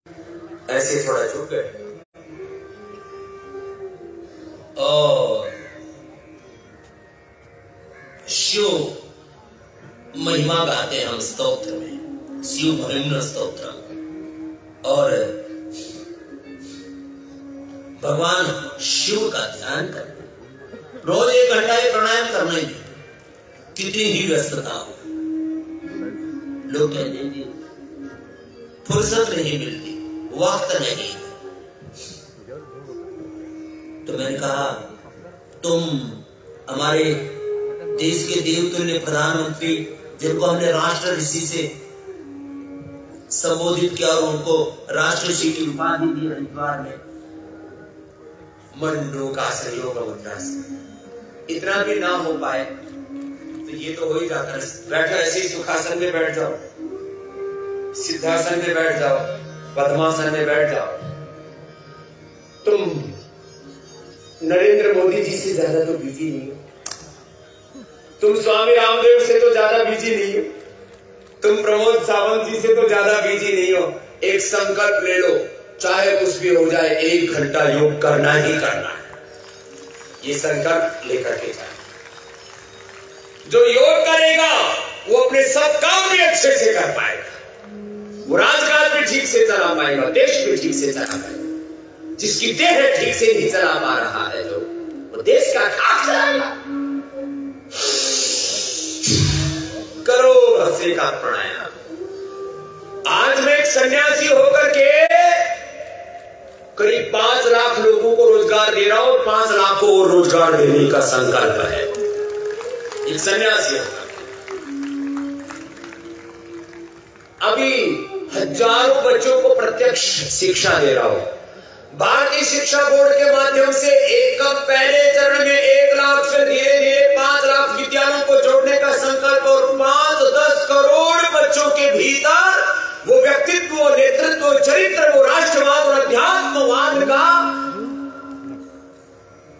ऐसे थोड़ा झुक गए और शिव महिमा गाते हैं हम स्तोत्र में, शिव महिम्न स्तोत्र। और भगवान शिव का ध्यान कर, रोज 1 घंटा ये प्राणायाम करना ही, कितनी ही व्यस्तता हो। लोग कहते हैं फुर्सत नहीं मिलती, वक्त नहीं। तो मैंने कहा तुम हमारे देश के देवतुल्य प्रधानमंत्री, जिनको हमने राष्ट्र ऋषि से संबोधित किया और उनको राष्ट्रऋषि की उपाधि दी हरिद्वार में, मंडो का सहयोग मुद्रा से, इतना भी ना हो पाए तो ये तो हो ही जाता है। बैठो ऐसे ही सुखासन में बैठ जाओ, सिद्धासन में बैठ जाओ, पद्मासन में बैठ जाओ। तुम नरेंद्र मोदी जी से ज्यादा तो बिजी नहीं हो, तुम स्वामी रामदेव से तो ज्यादा बिजी नहीं हो, तुम प्रमोद सावंत जी से तो ज्यादा बिजी नहीं हो। एक संकल्प ले लो, चाहे कुछ भी हो जाए, 1 घंटा योग करना ही करना है। ये संकल्प लेकर के जाए। जो योग करेगा वो अपने सब काम भी अच्छे से कर पाएगा, वो राजकाज भी ठीक से चला पाएगा, देश भी ठीक से चला पाएगा। जिसकी देह ठीक से नहीं चला पा रहा है जो, वो देश का खाक चलाएगा। करो भस्त्रिका का प्राणायाम। आज मैं एक सन्यासी होकर के करीब 5 लाख लोगों को रोजगार दे रहा हूं, 5 लाख को रोजगार देने का संकल्प है। एक सन्यासी अभी हजारों बच्चों को प्रत्यक्ष शिक्षा दे रहा हूं। भारतीय शिक्षा बोर्ड के माध्यम से एक पहले चरण में 1 लाख से धीरे धीरे 5 लाख विद्यालयों को जोड़ने का संकल्प, और 5-10 करोड़ बच्चों के भीतर वो व्यक्तित्व, वो नेतृत्व, वो चरित्र, वो राष्ट्रवाद और अध्यात्मवाद का,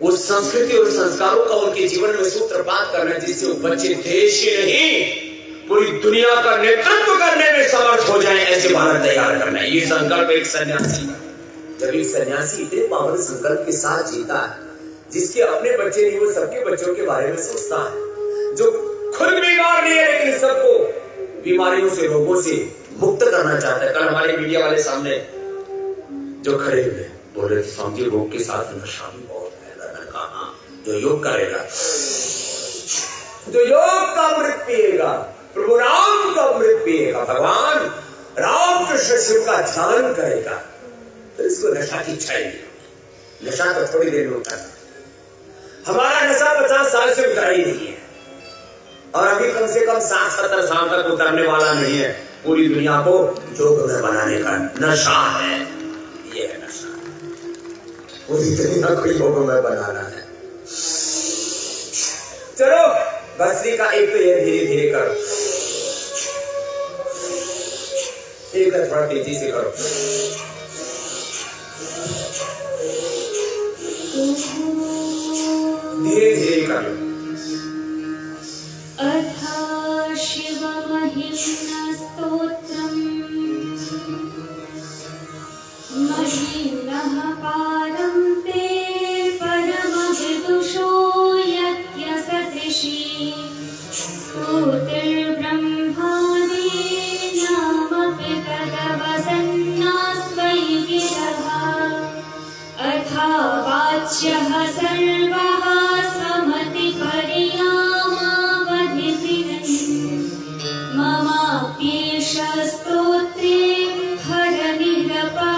वो संस्कृति और संस्कारों का उनके जीवन में सूत्रपात करना, जिससे वो बच्चे देश ही नहीं पूरी दुनिया का नेतृत्व करने में समर्थ हो जाए, ऐसे भारत तैयार करना है। ये संकल्प एक सन्यासी का। जब एक सन्यासी इतने पावन संकल्प के साथ जीता है, जिसके अपने बच्चे नहीं वो सबके बच्चों के बारे में सोचता है, जो खुद बीमार नहीं है लेकिन सबको बीमारियों से, रोगों से मुक्त करना चाहता है। कल हमारे मीडिया वाले सामने जो खड़े हुए बोल रहे थे, स्वामी जी रोग के साथ नशा भी बहुत है। मैंने कहा हाँ, जो योग करेगा, जो योग का अमृत पिएगा, प्रभु राम का अमृत पिएगा, भगवान राम कृष्ण शिव का ध्यान करेगा, तो इसको नशा की इच्छा ही नहीं। नशा तो थोड़ी देर में उतरता है। हमारा नशा 50 साल से उतरा ही नहीं है, और अभी कम से कम 60-70 साल तक उतरने वाला नहीं है। पूरी दुनिया को योग में बनाने का नशा है, ये है नशा। पूरी दुनिया को योग में बनाना है। चलो भस्त्रिका एक तो ये धीरे धीरे करो, एक थोड़ा तेजी से करो। धीरे धीरे कर लो। अथा शिव महिम्न स्तोत्रम् महिम्नः पारं ते परमविदुषो यज्ञसदृशी स्तोतिर्ब्रह्मादि नामपि तदवसन्नास्त्वयि गिरः अथा वाच्यः सर्वः ममाप्येष स्तोत्रे हरनिरपवादः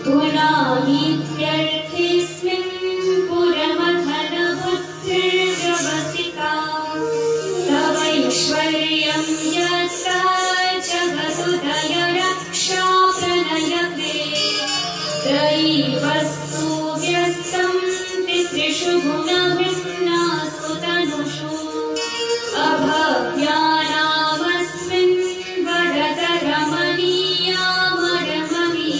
पुनामीत्यर्थेऽस्मिन् पुरमथनबुद्धिर्व्यवसिता तवैश्वर्यं यत्र जगदुदयरक्षा प्रणयते त्रयी वस्तु व्यस्तं तिसृषु गुणभिन्नासु तनुषु अभव्यानामस्मिन् वरदरमणीयामरमणी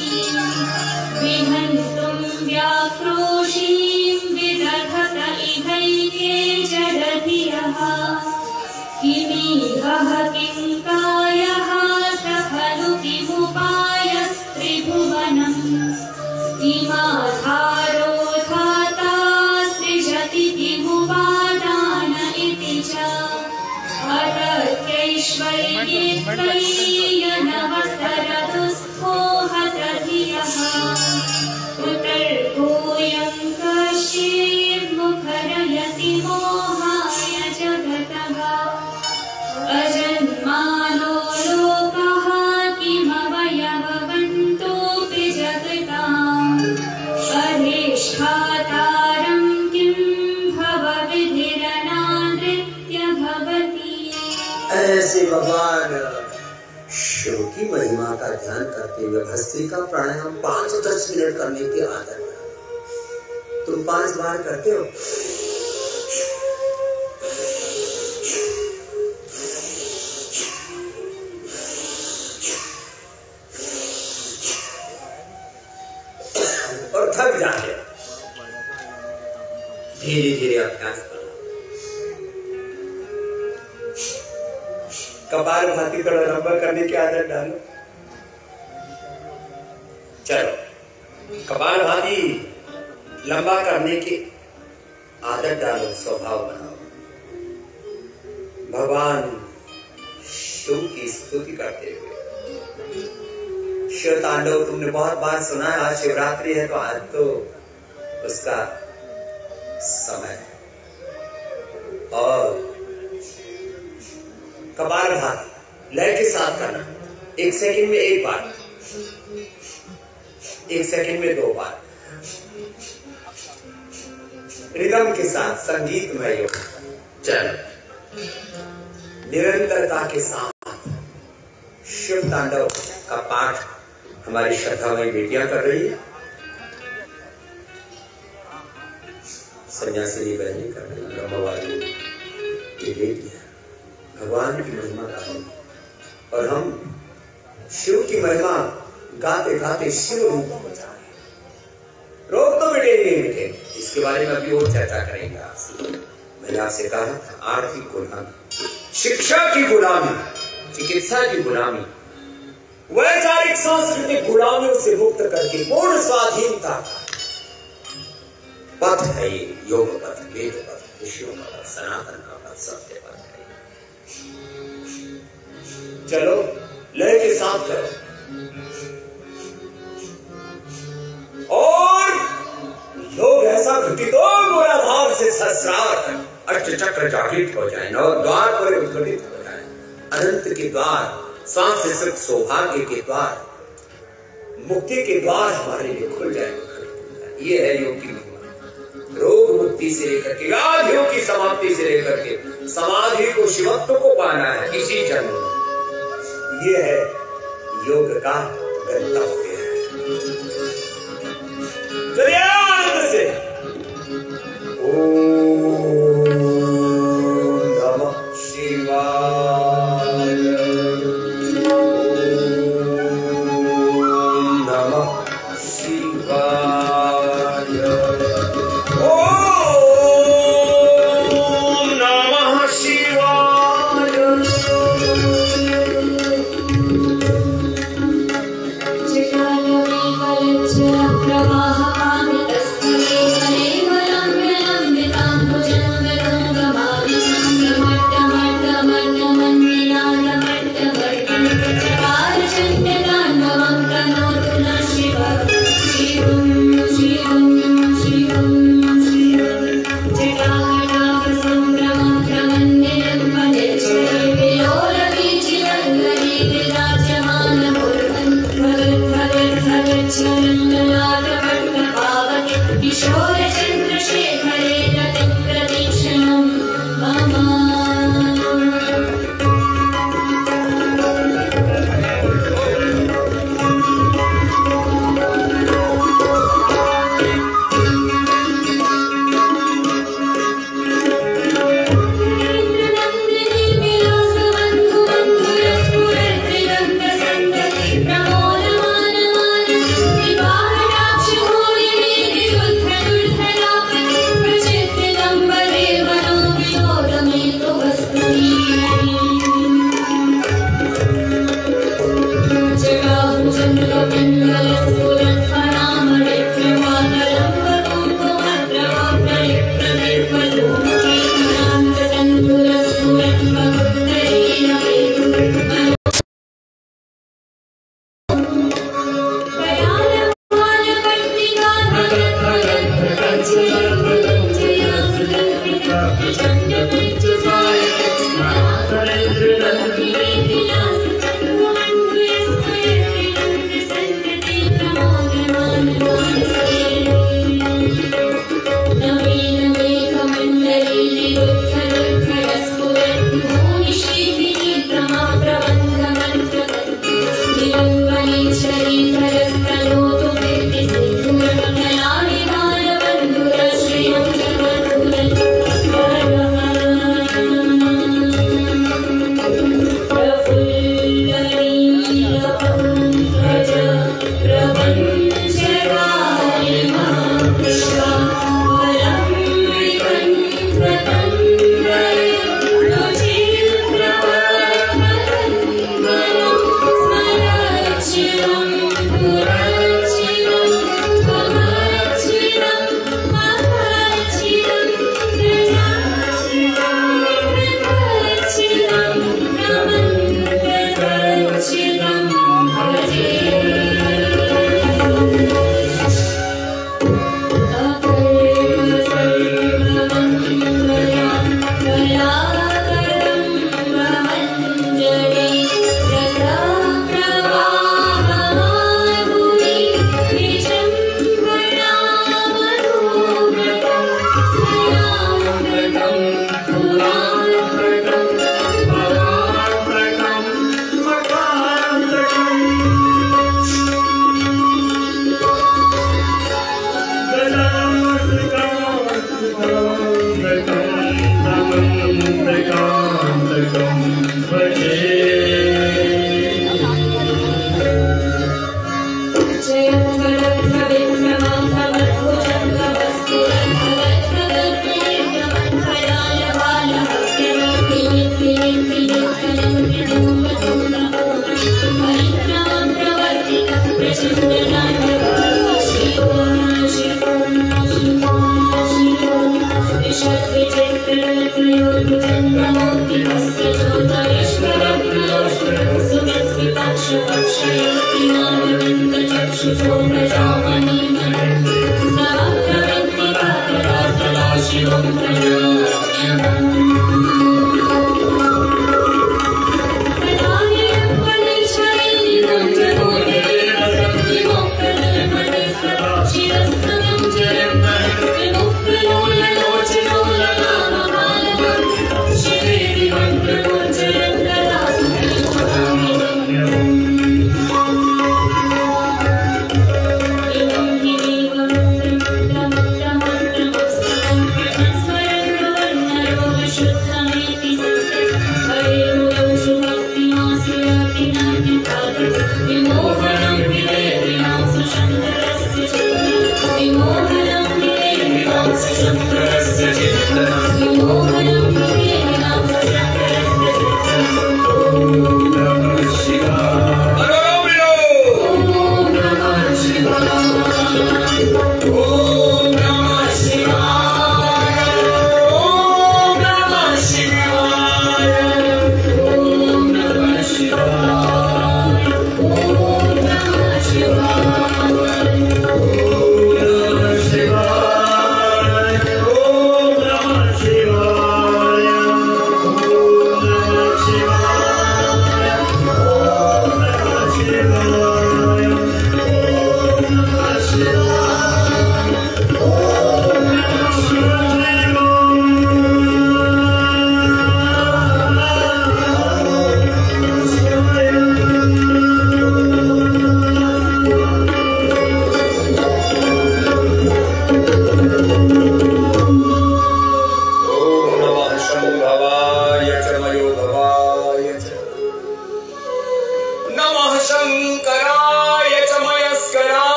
विहन्तुं व्याक्रोशीं विदधत इहैके जडधियः किमीहः किं कायः स खलु किमुपायस्त्रिभुवनम् किमाधारो धाता सृजति किमुपादान इति च अतर्क्यैश्वर्ये त्वय्यनवसरदुःस्थो हतधियः कुतर्कोऽयं कश्चिन्मुखरयति मोहाय जगतः अजन्मानो लोकः किमवयववन्तोऽपि जगताम् अधिष्ठातारं किं भवविधिरनादृत्य भवति। ऐसे भगवान शिव की महिमा का ध्यान करते हुए भस्त्रिका प्राणायाम 5-10 मिनट करने की आदत है। तुम 5 बार करते हो? और थक जाते, धीरे धीरे अभ्यास करना। कपालभाति थोड़ा लंबा करने की आदत डालो। चलो, कपालभाति लंबा करने की आदत डालो, स्वभाव बनाओ। भगवान शिव की स्तुति करते हुए शिव तांडव तुमने बहुत बार सुना है। आज शिवरात्रि है तो आज तो उसका समय है। और कपालभाति लय के साथ करना। 1 सेकंड में 1 बार, 1 सेकंड में 2 बार, रिदम के साथ संगीतमय योग। चलो, निरंतरता के साथ शिव तांडव का पाठ हमारी श्रद्धामयी बेटियां कर रही है, सन्यासिनी बहनें कर रही है, ब्रह्मवादी ये बेटियां भगवान की महिमा गा रही है। और हम शिव की महिमा गाते गाते शिव रूप हो जा रहे हैं। रोग तो मिटेंगे ही मिटेंगे, इसके बारे में अभी और चर्चा करेंगे आपसे। मैंने आपसे कहा था आर्थिक गुलामी, शिक्षा की गुलामी, चिकित्सा की गुलामी, वैचारिक सांस्कृतिक गुलामियों से मुक्त करके पूर्ण स्वाधीनता का पथ है ये। योग पथ, वेद पथ, ऋषियों का पथ, सनातन का पथ, सत्य पथ है। चलो, लय के साथ करो और योग ऐसा घटित हो मूलाधार से सहस्रार अष्टचक्र जागृत हो जाए, नव द्वार पर उद्घटित हो जाए, अनंत के द्वार, स्वास्थ्य सुख सौभाग्य के द्वार, मुक्ति के द्वार हमारे लिए खुल जाए। ये है योग की महिमा। रोग मुक्ति से लेकर के व्याधियों की समाप्ति से लेकर के समाधि को, शिवत्व को पाना है इसी जन्म में। ये है योग का गंतव्य। आनंद से ओम नमः शिवाय, ओम नमः शिवाय, ओम नमः शिवाय। शिव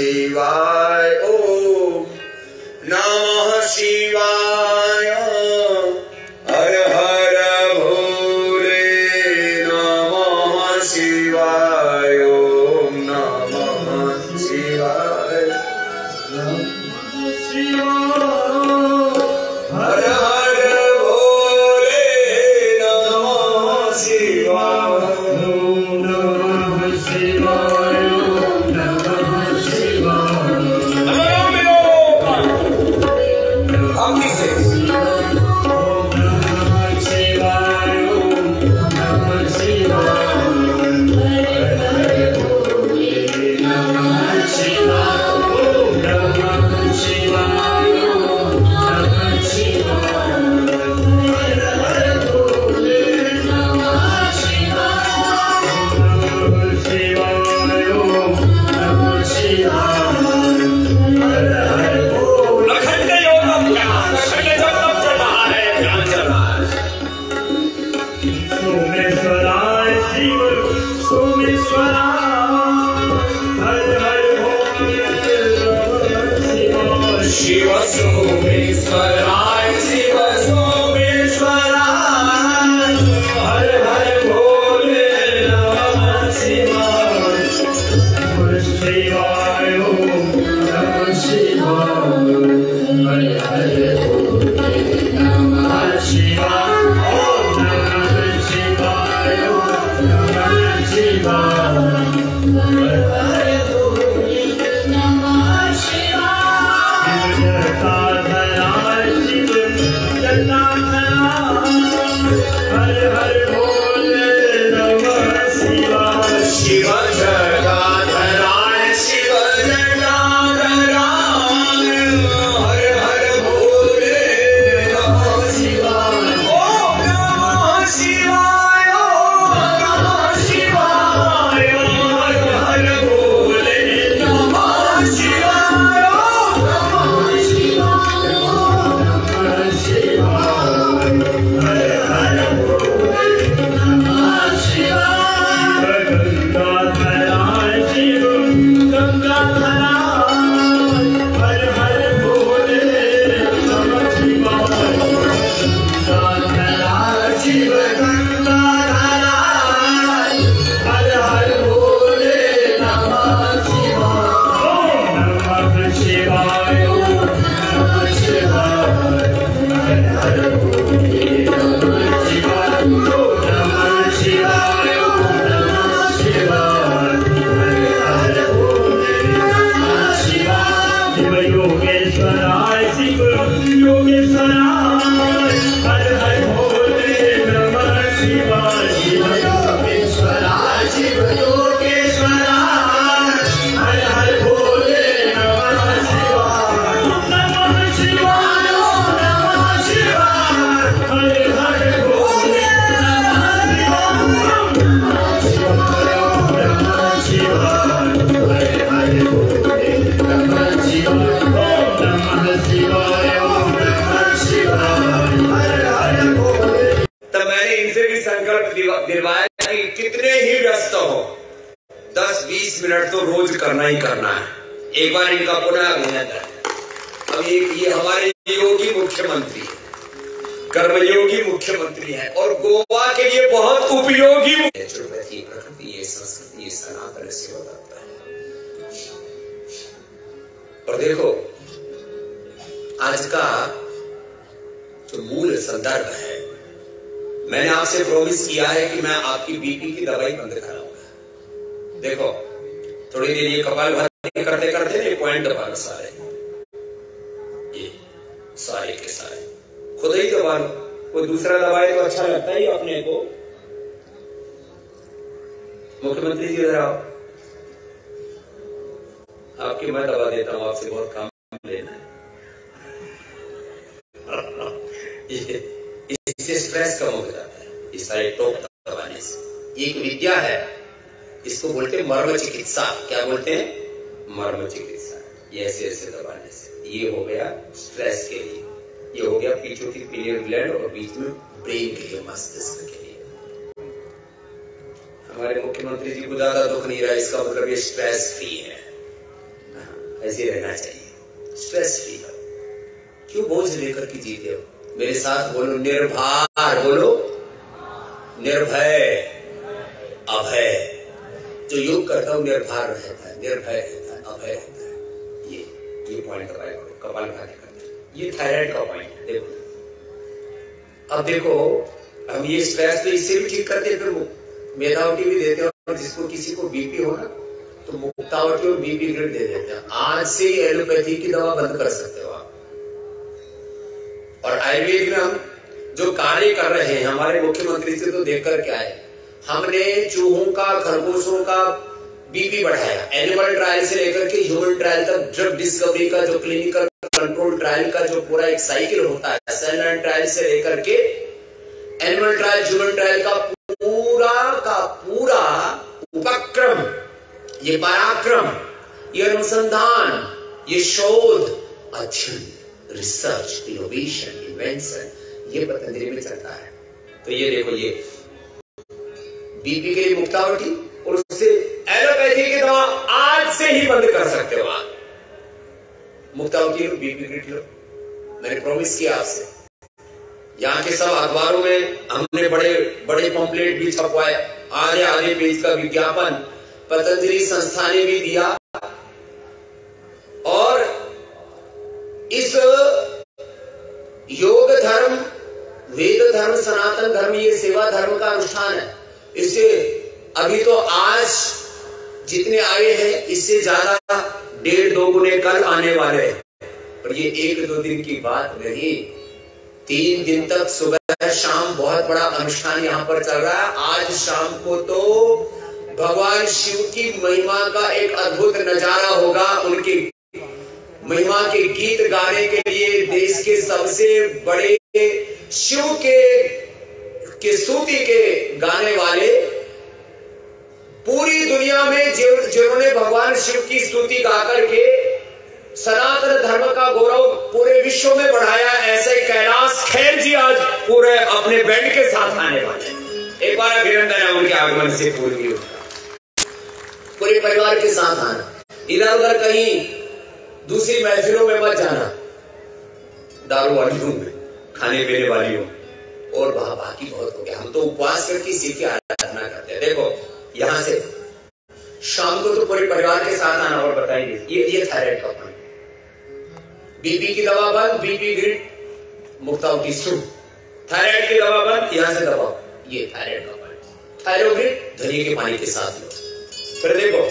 शिवाय, ओम नमः शिवाय, हर हर भोले नमः शिवाय, ओम नमः शिवाय, नमः शिवाय, हर हर भोले नमः शिवाय, ओम नमः शिवाय, ओम नमः शिवाय। शिव सोमेश्वराय, शिव सोमेश्वराय, हर हर भोले नमः शिवाय, शिवाय, ओम नमः शिवाय, हर हर भोले नमः शिवाय, ओम नमः शिवाय, ओम नमः शिवाय, हर हर भोले नमः शिवाय। हर हर भोले नमः शिवाय, शिव जटाधराय, शिव जटाधराय, हर हर भोले नमः शिवाय, ओम नमः शिवाय, ओम नमः शिवाय, हर हर भोले नमः शिवाय, ओम नमः शिवाय, ओम नमः शिवाय, हर हर भोले नमः शिवाय, गंगाधराय, शिव गंगाधराय, हर हर भोले नमः शिवाय, गंगाधराय, शिव गंगाधराय, हर हर भोले नमः शिवाय, ओम नमः शिवाय, ओम नमः शिवाय, हर हर भोले नमः शिवाय, ओम नमः शिवाय, ओम नमः शिवाय, हर हर भोले नमः शिवाय, शिव योगेश्वराय, शिव योगेश्वराय, हर हर भोले नमः शिवाय, शिव योगेश्वराय, शिव योगेश्वराय, हर हर भोले नमः शिवाय, नमः शिवाय, ओम नमः शिवाय, हर हर भोले नमः शिवाय, ओम नमः शिवाय, हर हर भोले नमः शिवाय, ओम नमः शिवाय, ओम नमः शिवाय, हर हर भोले। तब मैंने इनसे भी संकल्प दिलवाया कि कितने ही व्यस्त हो, 10-20 मिनट तो रोज करना ही करना है। एक बार इनका पुनः अभिनंदन। अब ये हमारे योगी मुख्यमंत्री, कर्मयोगी मुख्यमंत्री है और गोवा के लिए बहुत उपयोगी। प्रकृति, ये संस्कृति, ये सनातन से बताता है। और देखो आज का जो मूल संदर्भ है, मैंने आपसे प्रॉमिस किया है कि मैं आपकी बीपी की दवाई बंद कराऊंगा। देखो थोड़ी देर ये कपालभाति करते करते पॉइंट दबा लो, ये सारे के सारे खुद ही दबा लो। कोई दूसरा दबाए तो अच्छा लगता है अपने को। मुख्यमंत्री जी इधर आओ, आपकी मैं दबा देता हूं, आपसे बहुत काम लेना है। इससे स्ट्रेस कम हो जाता है, इस सारे टोक दबाने से। एक विद्या है, इसको बोलते हैं मर्म चिकित्सा। क्या बोलते हैं? मर्म चिकित्सा। ये ऐसे ऐसे दबाने से ये हो गया स्ट्रेस के लिए, ये हो गया पीछोटी पिनियल ग्लैंड और बीच में ब्रेन के लिए, मस्तिष्क के लिए। हमारे मुख्यमंत्री जी को ज्यादा दुख नहीं रहा, इसका मतलब ये स्ट्रेस फ्री है। ऐसे रहना चाहिए, स्ट्रेस फ्री हो। क्यों बोझ लेकर के जीते हो? मेरे साथ बोलो निर्भर, बोलो निर्भय अभय। जो योग करता हूं निर्भर रहता है, निर्भय रहता है, अभय रहता है। ये पॉइंट दबाएगा कपालभाति करते हैं। ये थायराइड का पॉइंट है। देखो अब देखो, हम ये स्ट्रेस तो इससे भी ठीक करते हैं, फिर मेधावटी भी देते हैं, और जिसको किसी को बीपी हो ना तो मुक्तावटी और बीपी ग्रिड दे देते हैं। आज से ही एलोपैथी की दवा बंद कर सकते हो आप। और आयुर्वेद में हम जो कार्य कर रहे हैं, हमारे मुख्यमंत्री से तो देखकर क्या है, हमने चूहों का, खरगोशों का बीपी बढ़ाया। एनिमल ट्रायल से लेकर के ह्यूमन ट्रायल तक, ड्रग डिस्कवरी का जो क्लिनिकल कंट्रोल ट्रायल का जो पूरा एक साइकिल होता है, सेल लाइन ट्रायल से लेकर के एनिमल ट्रायल, ह्यूमन ट्रायल का पूरा उपक्रम, ये पराक्रम, ये अनुसंधान, ये शोध, अध्ययन, रिसर्च, इनोवेशन, इन्वेंशन, ये पतंजलि में चलता है। तो ये देखो, ये बीपी के लिए मुक्तावटी और उससे एलोपैथी की दवा आज से ही बंद कर सकते हो आप। मुक्तावटी लो, बीपी ग्रिड लो, मैंने प्रॉमिस किया आपसे। यहाँ के सब अखबारों में हमने बड़े बड़े पम्पलेट भी छपवाए, आधे पेज का विज्ञापन पतंजलि संस्था ने भी दिया। और इस योग धर्म, वेद धर्म, सनातन धर्म, ये सेवा धर्म का अनुष्ठान है। इससे अभी तो आज जितने आए हैं, इससे ज्यादा 1.5-2 गुने कल आने वाले हैं। और ये 1-2 दिन की बात नहीं, 3 दिन तक सुबह शाम बहुत बड़ा अनुष्ठान यहाँ पर चल रहा है। आज शाम को तो भगवान शिव की महिमा का एक अद्भुत नजारा होगा। उनकी महिमा के गीत गाने के लिए देश के सबसे बड़े शिव के स्तुति के गाने वाले, पूरी दुनिया में जिन्होंने भगवान शिव की स्तुति गा करके सनातन धर्म का गौरव पूरे विश्व में बढ़ाया, ऐसे कैलाश खेर जी आज पूरे अपने बैंड के साथ आने वाले हैं। एक बार अभिनंदन है उनके आगमन से पूर्व, पूरे परिवार के साथ आना। इधर उधर कहीं दूसरी महफिलों में मत जाना, दारू वालियों में, खाने पीने वालियों, और वहां बाकी बहुत हो गया। हम तो उपवास करके शिव की आराधना करते हैं। देखो यहां से शाम को तो पूरे परिवार के साथ आना। और बताइए, ये थायराइड का पॉइंट, बीपी की दवा बंद, बीपी ग्रिड, मुक्तावटी शुरू, थायराइड की दवा बंद, यहां से दबाओ, ये थायराइड का पॉइंट। थायरोग्रिड धनिया के पानी के साथ लो। फिर देखो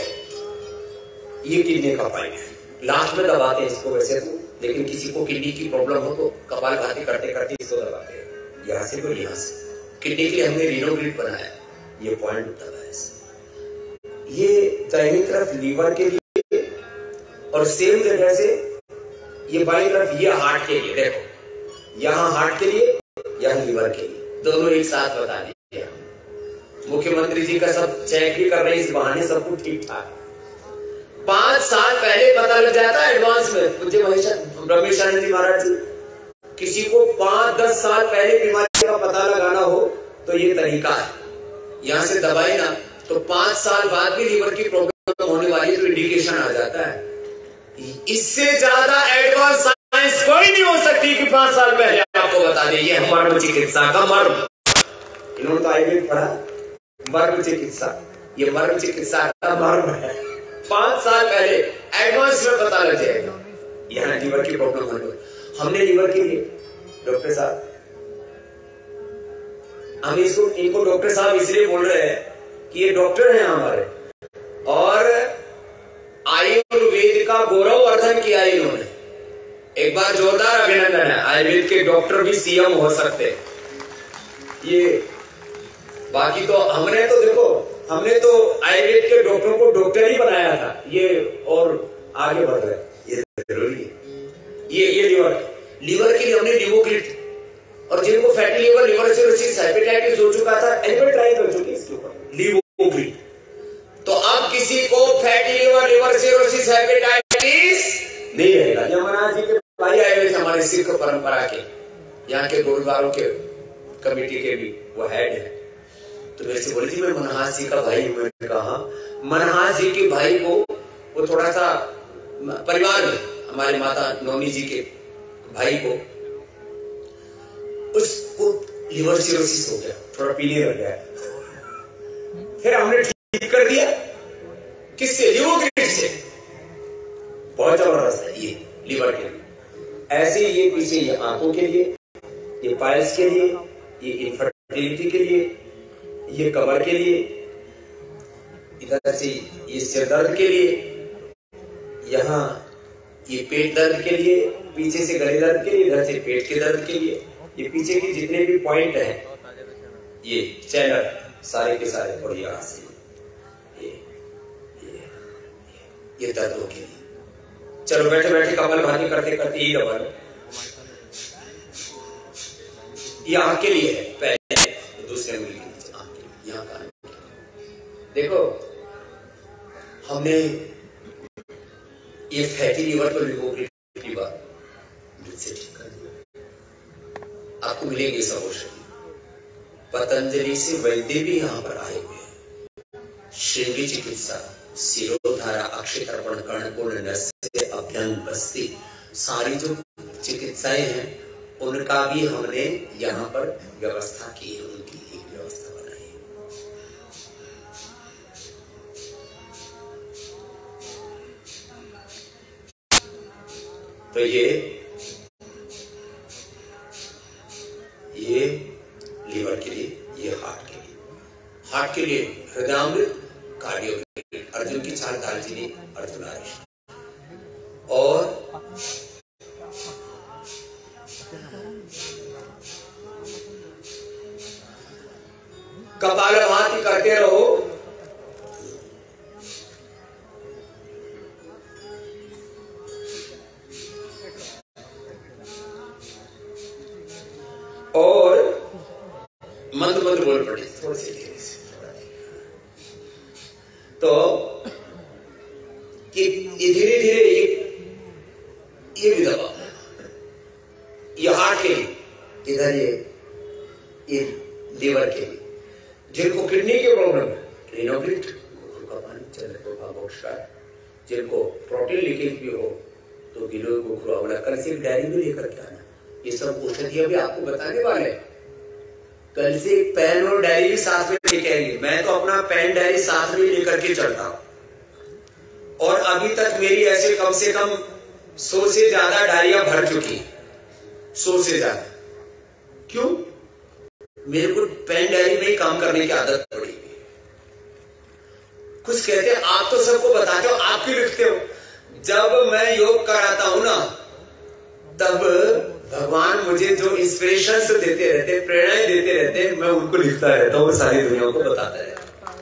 ये किडनी का पॉइंट है, लास्ट में दबाते हैं इसको वैसे तो, लेकिन किसी को किडनी की प्रॉब्लम हो तो कपालभाति करते करते इसको दबाते हैं, यहां से तो यहां से। किडनी के लिए हमने रिनोग्रिड बनाया, ये पॉइंट दबाया। ये दाहिनी तरफ लीवर के लिए, और सेम जगह से ये बाईं तरफ ये हार्ट के लिए। देखो यहाँ हार्ट के लिए, यहाँ लीवर के लिए, दोनों एक साथ बता दिए। मुख्यमंत्री जी का सब चेक भी कर रहे हैं, इस बहाने सब कुछ ठीक ठाक। 5 साल पहले पता लग जाता है एडवांस में। मुझे ब्रह्मेशानंद जी महाराज जी, किसी को 5-10 साल पहले बीमारी का पता लगाना हो तो ये तरीका है। यहां से दबाए ना तो 5 साल बाद भी लीवर की प्रॉब्लम होने वाली है तो इंडिकेशन आ जाता है। इससे ज्यादा एडवांस साइंस कोई नहीं हो सकती कि 5 साल पहले आपको बता दे। ये मर्म चिकित्सा का मर्म, इन्होंने तो आयुर्वेद पढ़ा, मर्म चिकित्सा, ये मर्म चिकित्सा का मर्म है। 5 साल पहले एडवांस में पता लग जाएगा यहाँ लीवर की प्रॉब्लम होने पर। हमने लीवर के लिए डॉक्टर साहब, हम इनको डॉक्टर साहब इसलिए बोल रहे हैं कि ये डॉक्टर हैं हमारे, और आयुर्वेद का गौरववर्धन किया इन्होंने। एक बार जोरदार अभिनंदन है। आयुर्वेद के डॉक्टर भी सीएम हो सकते हैं। ये बाकी तो हमने तो देखो, हमने तो आयुर्वेद के डॉक्टरों को डॉक्टर ही बनाया था, ये और आगे बढ़ रहे, ये जरूरी है। ये लीवर के लिए हमने लिवोग्रिड, और जिनको fatty liver, liver cirrhosis, hepatitis हो चुका था, एनिमल ट्रायल कर चुके इसके ऊपर लिवोग्रिड। तो अब किसी को fatty liver, liver cirrhosis, hepatitis नहीं रहेगा। यमुना जी के भाई आए हुए थे हमारे सिख परंपरा के, यहाँ के गुरुद्वारों के कमेटी के भी वो हेड है। तो मेरे से बोली थी मैं मनहास जी का भाई हूं। मैंने कहा मनहास जी के भाई को वो थोड़ा सा परिवार में हमारे माता नौनी जी के भाई को, उसको लिवर सिरोसिस हो गया, थोड़ा पीने लग गया। फिर हमने ठीक कर दिया। किससे? लिवोग्रिड से। बहुत जबरदस्त है ये लीवर के लिए। ऐसे ये पीछे ये आंखों के लिए, ये पाइल्स के लिए, ये इनफर्टिलिटी के लिए, ये कमर के लिए, इधर से ये सिर दर्द के लिए, यहाँ ये पेट दर्द के लिए, पीछे से गले दर्द के लिए, इधर से पेट के दर्द के लिए, ये पीछे के जितने भी पॉइंट हैं, ये चैनल सारे के सारे, और यहाँ से ये दर्दों के लिए। चलो बैठे बैठे कमल भाती करते करते ये दबा लो। ये आंख के लिए है पहले, दूसरे उंगली के नीचे आंख के लिए, यहाँ का। देखो हमने ये फैटी लीवर तो लिवोग्रिड लीवर से ठीक कर दिया। आपको मिलेंगे सब औषधि। पतंजलि से वैद्य भी यहाँ पर आए हुए हैं। श्रृंगी चिकित्सा, शिरोधारा, अक्षय तर्पण, कर्णपूर्ण, नस्य, अभ्यंग, बस्ती, सारी जो चिकित्साएं हैं उनका भी हमने यहाँ पर व्यवस्था की है, उनकी एक व्यवस्था बनाई है। तो ये लीवर के लिए, ये हार्ट के लिए, हार्ट के लिए हृदयामृत, कार्डियो, अर्जुन की चाल, दालचीनी, अर्जुन आयुष, और कपालभाति करते रहो। और मंद मंद बोल पड़े, थोड़े से धीरे से, थोड़ा धीरे। तो कि ये धीरे धीरे ये भी दबा, ये हार्ट के लिए, इधर ये लीवर के लिए। जिनको किडनी के प्रॉब्लम है, रिनोग्रिड, का पानी चल रहा, जिनको प्रोटीन लीकेज भी हो तो गिलो को खुरावला, कल से डायरी में लेकर के आना। ये सब औषधियां भी आपको बताने वाले। कल से पेन और डायरी भी साथ में लेके आएंगे। मैं तो अपना पेन डायरी साथ में लेकर के चलता हूं, और अभी तक मेरी ऐसे कम से कम 100 से ज्यादा डायरियां भर चुकी है, 100 से ज्यादा। क्यों? मेरे को पेन डायरी में ही काम करने की आदत पड़ी। कुछ कहते हैं आप तो सबको बताते हो, आप क्यों लिखते हो? जब मैं योग कराता हूं ना, तब भगवान मुझे जो इंस्पिरेशन देते रहते, प्रेरणाएं देते रहते, मैं उनको लिखता रहता हूं, सारी दुनिया को बताता रहता हूं।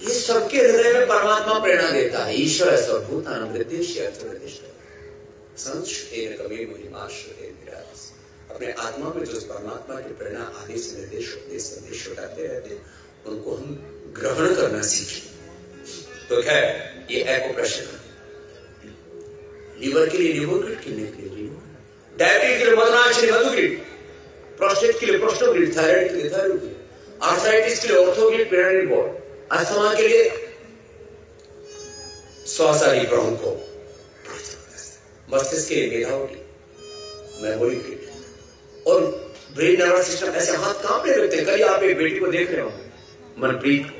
ये सबके हृदय में परमात्मा प्रेरणा देता है। ईश्वर सर्वभूतानां हृदयेषु संस्कृतेन कवि महिमाश्रुतेन विराजते। अपने आत्मा में जो परमात्मा की प्रेरणा आदेश निर्देश उपदेश संदेश उठाते रहते, उनको हम ग्रहण करना सीखें। तो क्या है ये एक्यूप्रेशर। लीवर के लिए लिवोग्रिड, किडनी के लिए लिवर, डायबिटीज के लिए मदनाक्ष मधुग्रिड, प्रोस्टेट के लिए प्रोस्टोग्रिड, थायराइड के लिए थायरोग्रिड, आर्थराइटिस के लिए ऑर्थोग्रिड, पेरानिड बोर्ड, अस्थमा के लिए श्वासारी ब्रोंको, मस्तिष्क के लिए मेधावटी, मेमोरी ग्रिड, और ब्रेन नर्वस सिस्टम। ऐसे हाथ कांपने लगते हैं। कल आप एक बेटी को देख रहे हो, मनप्रीत को।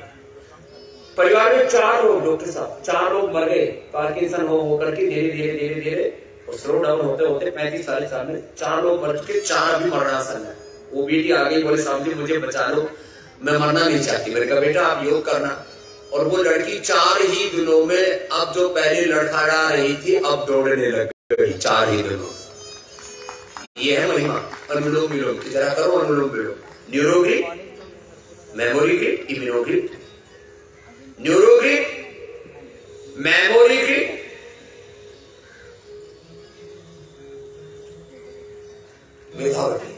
परिवार में 4 लोग, डॉक्टर साहब 4 लोग मर गए पार्किंसन होकर के, धीरे धीरे धीरे धीरे और स्लो डाउन होते होते 35-40 साल में 4 लोग मर के, 4 भी मरणासन है। वो बेटी आ गई, बोले साहब जी मुझे बचा लो, मैं मरना नहीं चाहती। मैंने कहा बेटा आप योग करना। और वो लड़की 4 ही दिनों में, अब जो पहले लड़खड़ा रही थी अब दौड़ने लग गई 4 ही दिनों। ये है महिमा। अनुलोम विलोम जरा करो, अनुलोम विलोम। न्यूरोग्रिड, memory grid, Immunogrid, न्यूरोग्रिड, memory grid, मेधावटी,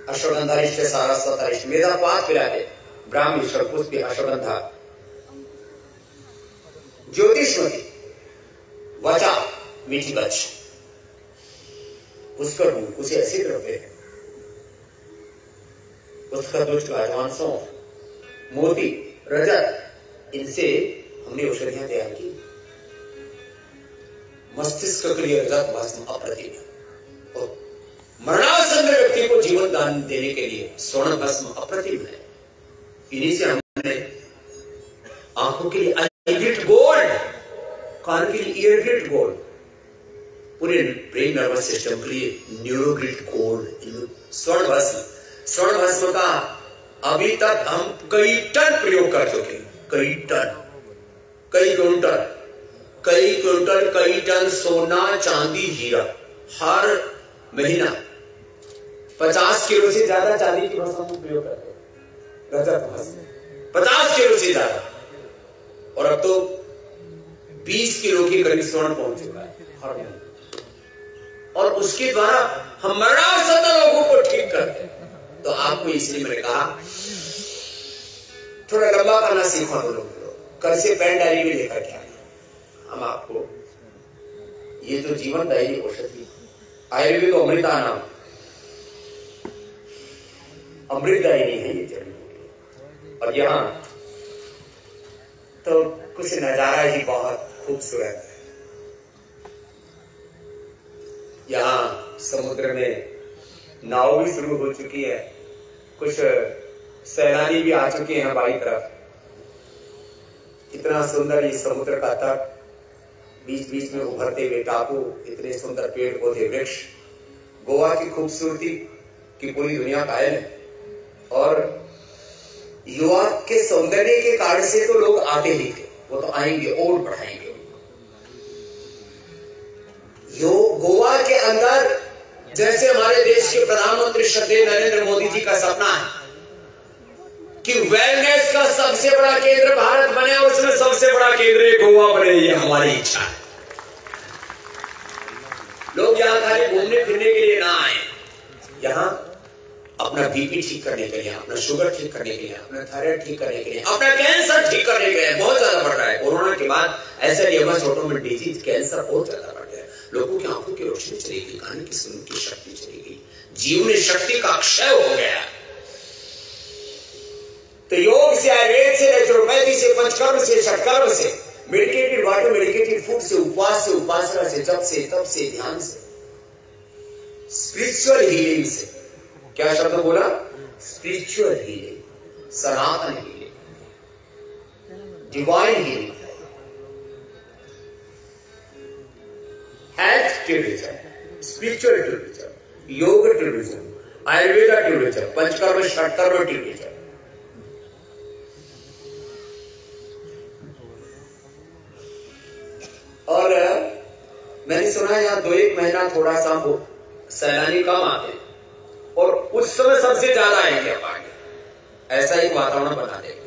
ashwagandharishta, Saraswatarishta, मेधा पात पिलाते, ब्राह्मी, पुष्पी, अश्वगंधा, ज्योतिषमती, वचा, मीठी बच, पुष्कर मूल, उसे ऐसे द्रव्य है, पुष्कर दुष्ट, अजवान, सौंफ, मोती, रजत, इनसे हमने औषधियां तैयार की। मस्तिष्क के लिए रजत भस्म अप्रतिम है और मरणासन्न व्यक्ति को जीवन दान देने के लिए स्वर्ण भस्म अप्रतिम है। इन्हीं से हमने आंखों के लिए आईग्रिड गोल्ड, कान के लिए ईयरग्रिड गोल्ड, पूरे ब्रेन नर्वस सिस्टम के लिए न्यूरोग्रिड गोल्ड, स्वर्ण भस्म का अभी तक हम कई टन प्रयोग कर चुके हैं। कई क्विंटल कई टन सोना चांदी हीरा हर महीना 50 किलो से ज्यादा चांदी की भस्म हम प्रयोग करते हैं, रजत भस्म 50 किलो से ज्यादा, और अब तो 20 किलो के करीब स्वर्ण पहुंच चुका है हर महीने। और उसके द्वारा हम मरणासन्न लोगों को ठीक करते हैं। तो आपको इसलिए मैंने कहा थोड़ा लंबा करना सीखो दोनों को, कल से पेन डायरी में लेकर के आए हम आपको ये जो जीवन दायिनी औषधि आयुर्वेद को अमृता नाम अमृतदायिनी है ये जड़ी बूटी। और यहाँ तो कुछ नजारा ही बहुत खूबसूरत है। यहाँ समुद्र में नाव भी शुरू हो चुकी है, कुछ सैलानी भी आ चुके हैं बाई तरफ। इतना सुंदर ये समुद्र का तट, बीच बीच में उभरते हुए टापू, इतने सुंदर पेड़ पौधे वृक्ष, गोवा की खूबसूरती की पूरी दुनिया कायल है। और युवा के सौंदर्य के कारण से तो लोग आते ही थे, वो तो आएंगे और बढ़ाएंगे। गोवा के अंदर जैसे हमारे देश के प्रधानमंत्री श्रद्धेय नरेंद्र मोदी जी का सपना है कि वेलनेस का सबसे बड़ा केंद्र भारत बने और उसमें सबसे बड़ा केंद्र गोवा बने, ये हमारी इच्छा है। लोग यहाँ खाली घूमने फिरने के लिए ना आए, यहाँ अपना बीपी ठीक करने के लिए, अपना शुगर ठीक करने के लिए, अपना थायराइड ठीक करने के लिए, अपना कैंसर ठीक करने के लिए। बहुत ज्यादा बढ़ रहा है, कोरोना के बाद ऐसे लिवर ऑटोमेन डिजीज कैंसर बहुत ज्यादा बढ़ गया। लोगों की आंखों की रोशनी चली गई, कान की सुनने की शक्ति चली गई, जीवन शक्ति का क्षय हो गया। तो योग से, आयुर्वेद से, नेचुरोपैथी से, पंचकर्म से, षटकर्म से, मेडिकेटेड वाटर, मेडिकेटेड फूड से, उपवास से, उपासना से, जप से, तप से, ध्यान से, स्पिरिचुअल हीलिंग से, क्या शब्द बोला? Spiritual healing, Sanatan healing, divine healing, health tourism, spiritual tourism, yoga tourism, Ayurveda tourism, Panchakarma Shatkarma tourism. और मैंने सुना यहाँ 2-1 महीना थोड़ा सा हो सैलानी कम आते हैं और उस समय सबसे ज्यादा आएंगे अब आगे, ऐसा एक वातावरण बना देंगे।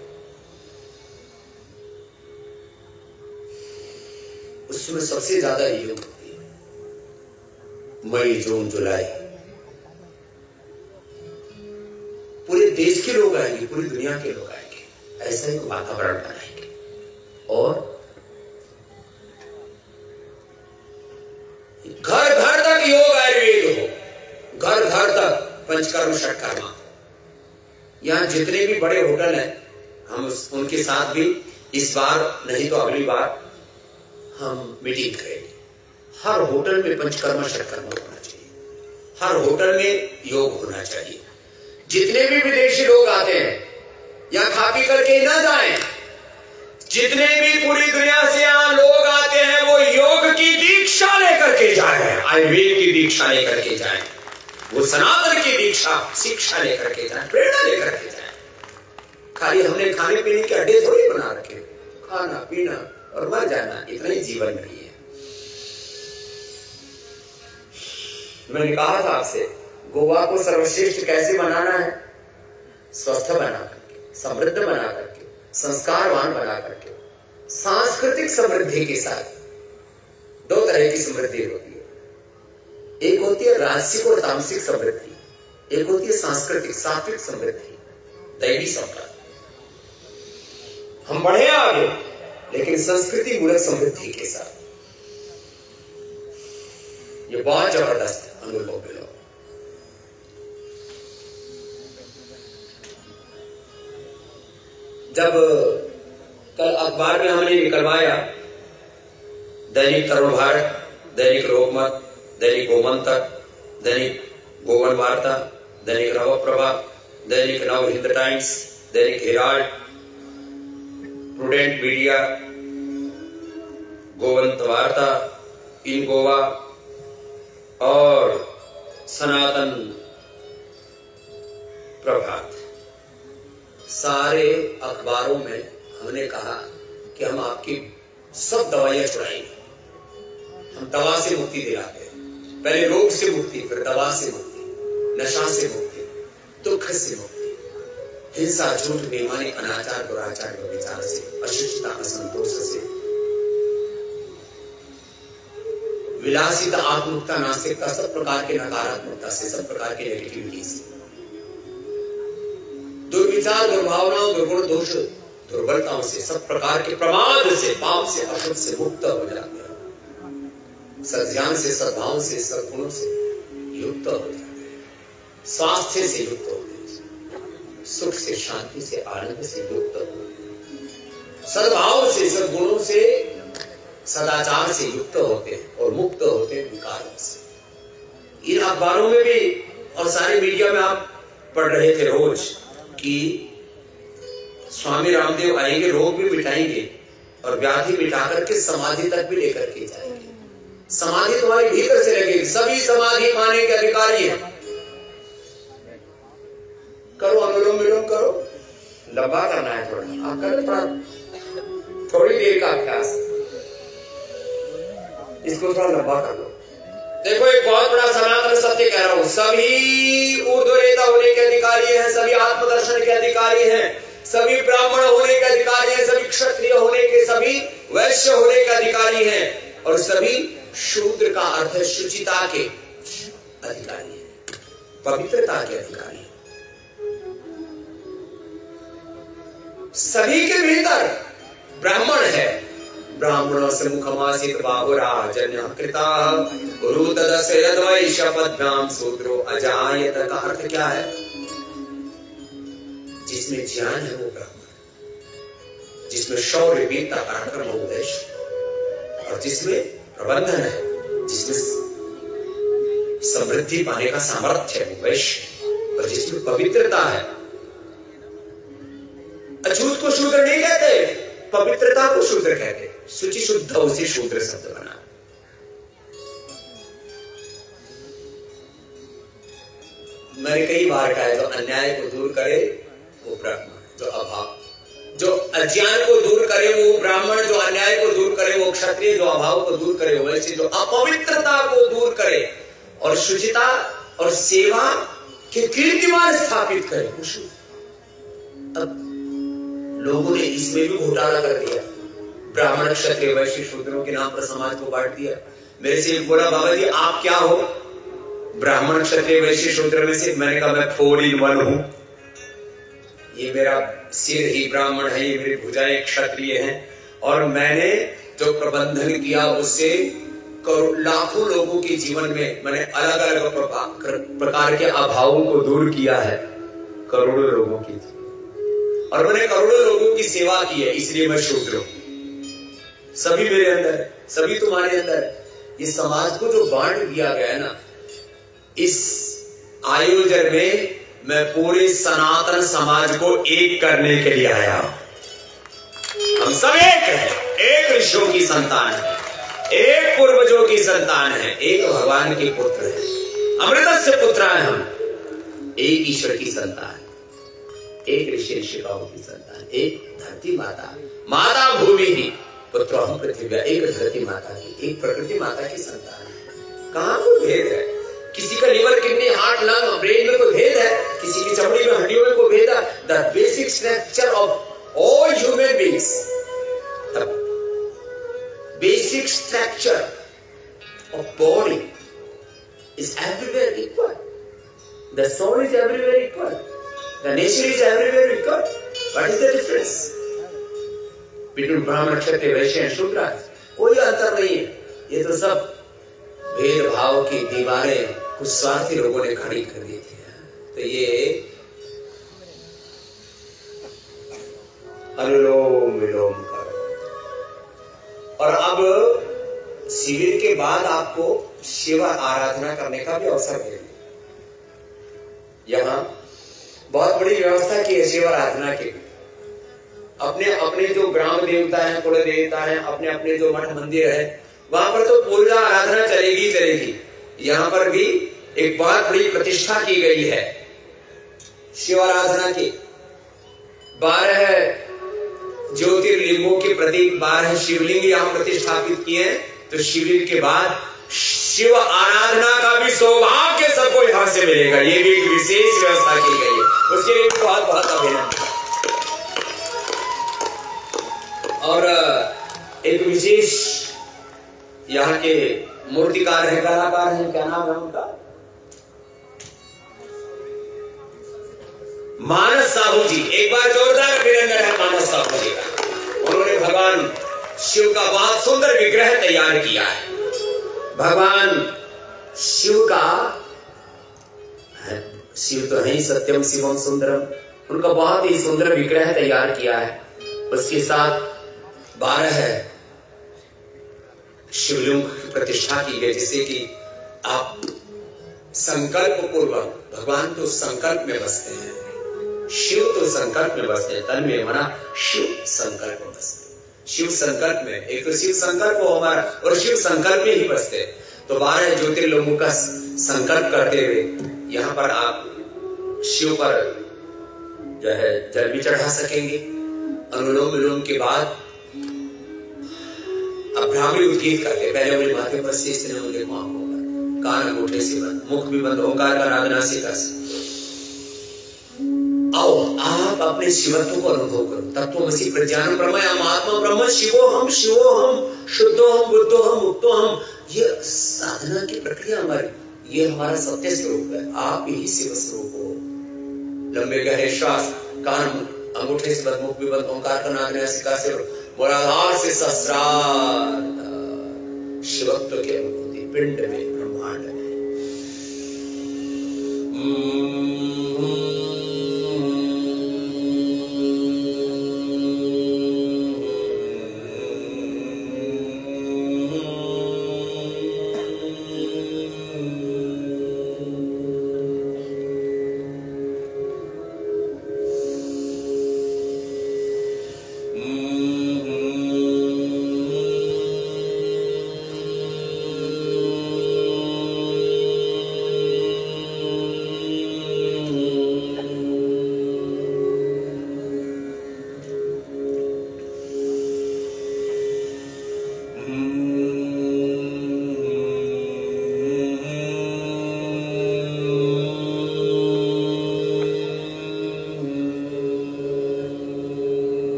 उस समय सबसे ज्यादा योग होती है, मई जून जुलाई, पूरे देश के लोग आएंगे, पूरी दुनिया के लोग आएंगे, ऐसा एक वातावरण बनाएंगे। और घर घर तक योग आयुर्वेद हो, घर घर तक पंचकर्म षटकर्म। यहां जितने भी बड़े होटल हैं हम उनके साथ भी इस बार नहीं तो अगली बार हम मीटिंग करेंगे। हर होटल में पंचकर्म षटकर्म होना चाहिए, हर होटल में योग होना चाहिए। जितने भी विदेशी लोग आते हैं यहाँ खा पी करके ना जाएं। जितने भी पूरी दुनिया से यहाँ लोग आते हैं वो योग की दीक्षा लेकर के जाए, आयुर्वेद की दीक्षा लेकर के जाए, वो सनातन की दीक्षा शिक्षा लेकर के जाए, प्रेरणा लेकर के जाए। खाली हमने खाने पीने के अड्डे थोड़ी बना रखे, खाना पीना और मर जाना, इतना ही जीवन नहीं है। मैंने कहा था आपसे गोवा को सर्वश्रेष्ठ कैसे बनाना है? स्वस्थ बना करके, समृद्ध बना करके, संस्कारवान बना करके, सांस्कृतिक समृद्धि के साथ। 2 तरह की समृद्धि होती है, एक होती है राजसिक और तामसिक समृद्धि, एक होती है सांस्कृतिक सात्विक समृद्धि, दैवी संपदा। हम बढ़े आगे लेकिन संस्कृति मूलक समृद्धि के साथ। ये बहुत जबरदस्त अनुभव मिला। जब कल अखबार में हमने निकलवाया दैनिक तरुण भारत, दैनिक लोकमत, दैनिक गोमंतक, दैनिक गोवन वार्ता, दैनिक नवप्रभा, दैनिक नव हिंद टाइम्स, दैनिक हेराल्ड, प्रूडेंट मीडिया, गोवंत वार्ता, इन गोवा और सनातन प्रभात, सारे अखबारों में हमने कहा कि हम आपकी सब दवाइयां छुड़ाएंगे, हम दवा से मुक्ति दिलाते हैं। पहले रोग से मुक्ति, फिर दवा से मुक्ति, नशा से मुक्ति, दुख से मुक्ति, हिंसा, झूठ, बेईमानी, अनाचार, दुराचार, व्यभिचार से, अशुचिता, असंतोष से, विलासिता, आत्मकता, नास्तिकता, सब प्रकार के नकारात्मकता से, सब प्रकार की नेगेटिविटी से, दुर्विचार, दुर्भावनाओं, दुर्गुण, दोष, दुर्बलताओं से, सब प्रकार के प्रमाद से, पाप से, अशुद्ध से मुक्त हो जाते हैं। सद्ज्ञान से, सद्भाव से, सद्गुणों से युक्त हो जाते हैं। स्वास्थ्य से युक्त होते हैं, सुख से, शांति से, आनंद से युक्त होते हैं, सद्भाव से, सद्गुणों से, सदाचार से युक्त होते हैं और मुक्त होते हैं विकारों से। इन अखबारों में भी और सारे मीडिया में आप पढ़ रहे थे रोज कि स्वामी रामदेव आएंगे, रोग भी मिटाएंगे और व्याधि मिटा करके समाधि तक भी लेकर के जाएंगे। समाधि तुम्हारी भीतर से लगेगी, सभी समाधि पाने के अधिकारी हैं। करो, अनुलोम विलोम करो, लंबा करना है थोड़ा, आप करो थोड़ी देर का अभ्यास, इसको थोड़ा लंबा कर लो। देखो एक बहुत बड़ा सनातन सत्य कह रहा हूं, सभी ऊर्ध्वरेता होने के अधिकारी हैं, सभी आत्मदर्शन के अधिकारी हैं, सभी ब्राह्मण होने के अधिकारी हैं, सभी क्षत्रिय होने के, सभी वैश्य होने के अधिकारी हैं और सभी शूद्र का अर्थ है शुचिता के अधिकारी हैं, पवित्रता के अधिकारी हैं। सभी के भीतर ब्राह्मण है, ब्राह्मणों से मुखमासित बाहुराजन्य कृता गुरु तदस्य यद्वैश्य पद्भ्याम शूद्रो अजायत का अर्थ क्या है? जिसमें ज्ञान है वो ब्राह्मण, जिसमें शौर्य, वीरता, पराक्रम, उपदेश और जिसमें प्रबंधन है, जिसमें समृद्धि पाने का सामर्थ्य है वो वैश्य, और जिसमें पवित्रता है। अछूत को शूद्र नहीं कहते, पवित्रता को शूद्र कहते, शुचि शुद्ध उसी शूद्र शब्द बना। मैंने कई बार कहा है, जो अन्याय को दूर करे वो ब्राह्मण, जो अज्ञान को दूर करे वो ब्राह्मण, जो अन्याय को दूर करे वो क्षत्रिय, जो अभाव को दूर करे वो वैश्य, जो अपवित्रता को दूर करे और शुचिता और सेवा के कीर्तिमान स्थापित करे वो शूद्र। अब लोगों ने इसमें भी घोटाला कर दिया, ब्राह्मण, क्षत्रिय, वैश्य, शूद्रों के नाम पर समाज को बांट दिया। मेरे से एक बोला, बाबा जी आप क्या हो? ब्राह्मण, क्षत्रिय, वैश्य, शूद्र में से? मैंने कहा मैं 4 in 1 हूं। ये मेरा सिर ही ब्राह्मण है, ये मेरी भुजाएं क्षत्रिय हैं, और मैंने जो प्रबंधन किया उससे लाखों लोगों के जीवन में मैंने अलग अलग प्रकार के अभावों को दूर किया है, करोड़ों लोगों की, और मैंने करोड़ों लोगों की सेवा की है, इसलिए मैं शूद्र हूं। सभी मेरे अंदर है, सभी तुम्हारे अंदर है। इस समाज को जो बांट दिया गया है ना, इस आयोजन में मैं पूरे सनातन समाज को एक करने के लिए आया हूं। हम सब एक हैं, एक ऋषियों की संतान है, एक पूर्वजों की संतान है, एक भगवान के पुत्र है, अमृतस्य पुत्र है हम, एक ईश्वर की संतान, एक ऋषि ऋषिकाओं की संतान, एक धरती माता, माता भूमि ही पुत्र हम पृथ्वी, एक धरती माता की, एक प्रकृति माता की संतान है। कहां कोई भेद है? किसी का liver, kidney, heart, lung, brain में कोई भेद है? किसी की चमड़ी में, हड्डियों में कोई भेद है? The basic structure of all human beings, the basic structure of body is everywhere equal. The soul is everywhere equal. The nature is everywhere equal. What is the difference between ब्राह्मण, क्षत्रिय, वैश्य और शूद्र? कोई अंतर नहीं है। ये तो सब भेदभाव की दीवारें कुछ स्वार्थी लोगों ने खड़ी कर दी थी। तो ये अनुलोम विलोम करो। और अब शिविर के बाद आपको शिव आराधना करने का भी अवसर मिलेगा। यहाँ बहुत बड़ी व्यवस्था की है शिव आराधना की। अपने अपने जो ग्राम देवता है, कुल देवता है, अपने अपने जो मठ मंदिर है, वहां पर तो पूजा आराधना चलेगी चलेगी। यहाँ पर भी एक बहुत बड़ी प्रतिष्ठा की गई है शिव आराधना की। 12 ज्योतिर्लिंगों के प्रतीक 12 शिवलिंग यहाँ प्रतिष्ठापित किए हैं। तो शिविर के बाद शिव आराधना का भी सौभाग्य सबको यहां से मिलेगा। ये भी एक विशेष व्यवस्था की गई है, उसके लिए बहुत बहुत अभिनंदन। और एक विशेष यहाँ के मूर्तिकार है, कलाकार है, क्या नाम है उनका? मानस साहू जी। एक बार जोरदार अभिनंदन है मानस साहू जी का। उन्होंने भगवान शिव का बहुत सुंदर विग्रह तैयार किया है। भगवान शिव का, शिव तो है ही सत्यम शिवम सुंदरम, उनका बहुत ही सुंदर विग्रह तैयार किया है। उसके साथ 12 शिवलिंग की प्रतिष्ठा की गई, जिससे कि आप संकल्प पूर्वक, भगवान तो संकल्प में बसते हैं, शिव तो संकल्प में बसते हैं, तन में मना शिव संकल्प में बसते हैं। शिव संकल्प में, एक तो शिव संकल्प हो हमारा, और शिव संकल्प में ही बसते हैं। तो 12 ज्योतिर्लिंगों का संकल्प करते हुए यहाँ पर आप शिव पर जो है जल भी चढ़ा सकेंगे। अनुलोम विलोम के बाद अब ब्राह्मणी उद्गीत करके, पहले बोले माथे पर शेष ने बोले आंखों पर, कान अंगूठे से बंद, मुख भी बंद, ओंकार का नादना से कर। आओ आप अपने शिवत्व को अनुभव करो। तत्वमसि प्रज्ञानम ब्रह्म आत्मा ब्रह्म शिवो हम शुद्धो हम बुद्धो हम मुक्तो हम। ये साधना की प्रक्रिया हमारी, ये हमारा सत्य स्वरूप है। आप ही शिव स्वरूप हो। लंबे गहरे श्वास, कान अंगूठे से बंद, मुख भी बंद, ओंकार का नाम सिका से मूलाधार से सहस्रार शिवत्व की अनुभूति पिंड में, ब्रह्मांड में।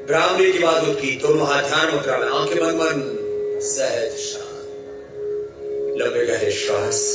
ब्राह्मणी की बात की, दोनों हाथ ध्यान मुद्रा में, आंखें बंद बंद, सहज शांत, लंबे गहरे श्वास।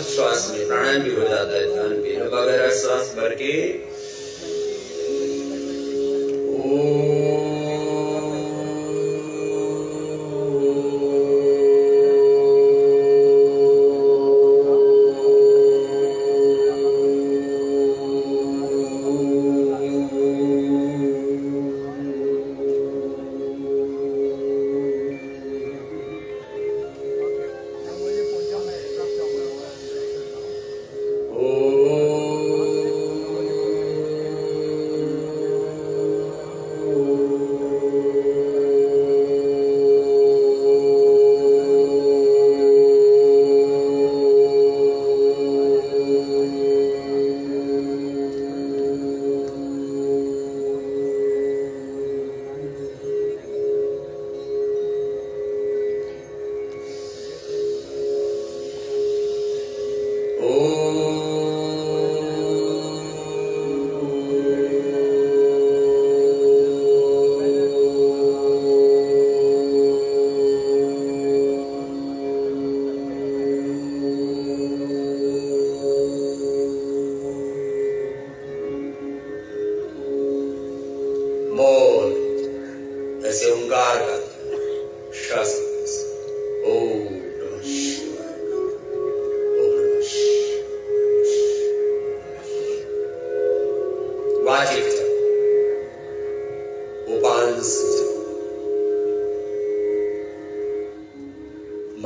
श्वास में प्राणायाम भी हो जाता है, ध्यान भी, वगैरह श्वास भर के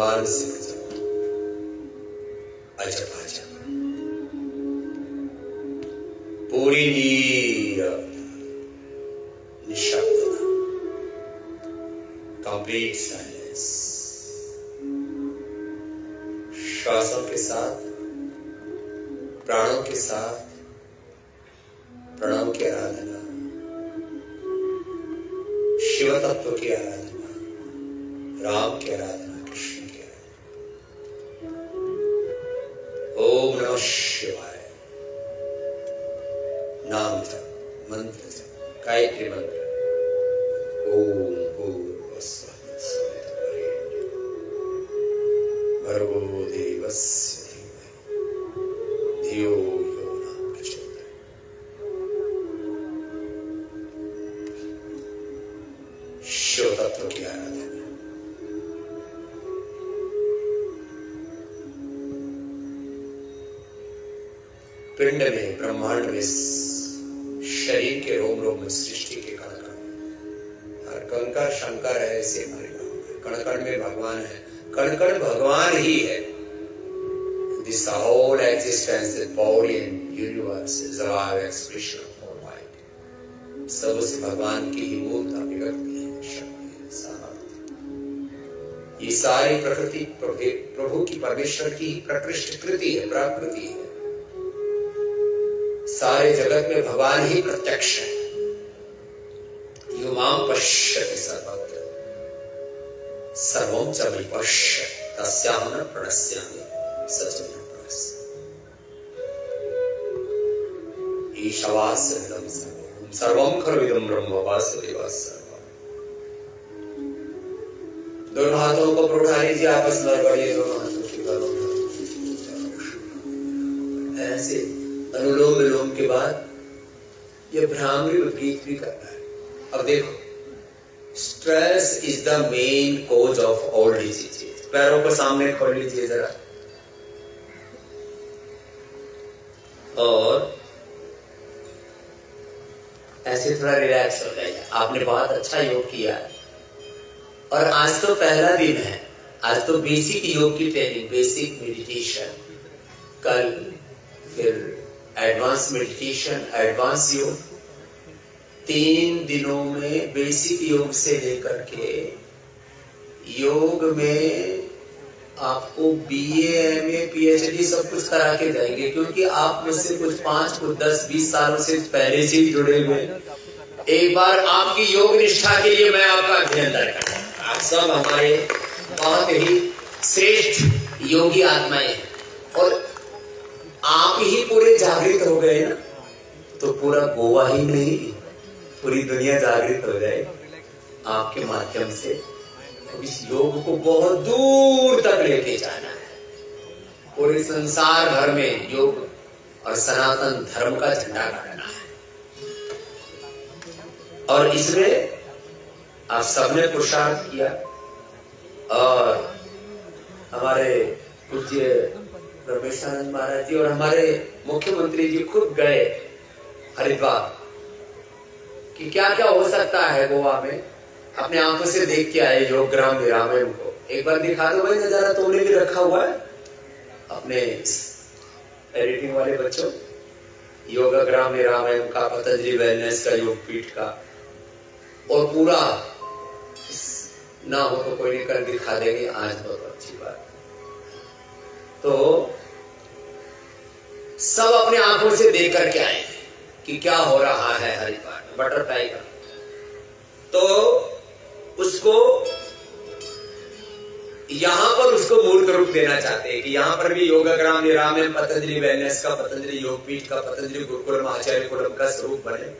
मानसिक जप, अजप अजप, पूरी निशब्दता, कंप्लीट साइलेंस, श्वासों के साथ, प्राणों के साथ प्रणव की आराधना, शिव तत्व की आराधना, राम की आराधना, कृष्ण की आराधना। ओम नमः शिवाय। नाम जप, मंत्र जप, गायत्री मंत्र। ओम भूर्भुवस्सुः सवितुर्वरेण्यं भर्गो देवस्य धीमहि धियो यो न प्रचोदयात्। शिव तत्व की आराधना। पिंड में, ब्रह्मांड में, शरीर के रोम रोम में, सृष्टि के कण कण में, हर कंकर शंकर है ऐसे हमारे गांव में, कण कण में भगवान है, कण कण भगवान ही है। This whole existence, the body and universe is a live expression of Almighty. सब उस भगवान की ही मूर्त अभिव्यक्ति है, शक्ति है, सामर्थ्य। ये सारी प्रकृति प्रभु की, परमेश्वर की प्रकृष्ट कृति है, प्रकृति है। सारे जगत में भगवान ही प्रत्यक्ष है। यो मां पश्यति सर्वत्र सर्वं च मयि पश्यति तस्याहं न प्रणश्यामि सच न प्रणश्यामि। ईशावास्यमिदं सर्वं सर्वं खलु इदं ब्रह्म वासुदेवः सर्वम्। दोनों हाथों को उठा लीजिए, आपस में बढ़िए, दोनों हाथों की करो ऐसे। अनुलोम विलोम के बाद ये भ्रामरी उद्गीत भी करना है। अब देखो, stress is the main cause of all diseases. पैरों को सामने खोल लीजिए जरा, और ऐसे थोड़ा रिलैक्स हो जाइए। आपने बहुत अच्छा योग किया है, और आज तो पहला दिन है। आज तो बेसिक योग की ट्रेनिंग, बेसिक मेडिटेशन, कल फिर एडवांस मेडिटेशन, एडवांस योग। 3 दिनों में बेसिक योग से लेकर के योग में आपको BA, MA, PhD सब कुछ करा के जाएंगे, क्योंकि आप में से कुछ 5, कुछ 10, 20 सालों से पहले से ही जुड़े हुए। एक बार आपकी योग निष्ठा के लिए मैं आपका अभिनंदन करता हूं। आप सब हमारे बहुत ही श्रेष्ठ योगी आत्माएं हैं, और आप ही पूरे जागृत हो गए ना, तो पूरा गोवा ही नहीं, पूरी दुनिया जागृत हो जाए आपके माध्यम से। तो इस योग को बहुत दूर तक लेके जाना है। पूरे संसार भर में योग और सनातन धर्म का झंडा गाड़ना है। और इसमें आप सबने पुरुषार्थ किया, और हमारे पूज्य रमेशानंद महाराज जी और हमारे मुख्यमंत्री जी खुद गए हरिद्वार कि क्या क्या हो सकता है गोवा में। अपने आंखों से देख के आए योगग्राम निरामयम को। एक बार दिखा दो भाई नजारा, तुमने भी रखा हुआ है अपने एडिटिंग वाले बच्चों, योगग्राम निरामयम का, पतंजलि वेलनेस का, योग पीठ का, और पूरा ना हो तो कोई नहीं, कर दिखा देंगे आज। बहुत अच्छी बात। तो सब अपने आंखों से देख करके आए कि क्या हो रहा है हरिद्वार में बटरफ्लाई का। तो उसको यहां पर उसको मूर्त रूप देना चाहते हैं कि यहां पर भी योगग्राम निरामयम, पतंजलि वेलनेस का, पतंजलि योगपीठ का, पतंजलि गुरुकुलम आचार्य कुलम का स्वरूप बने।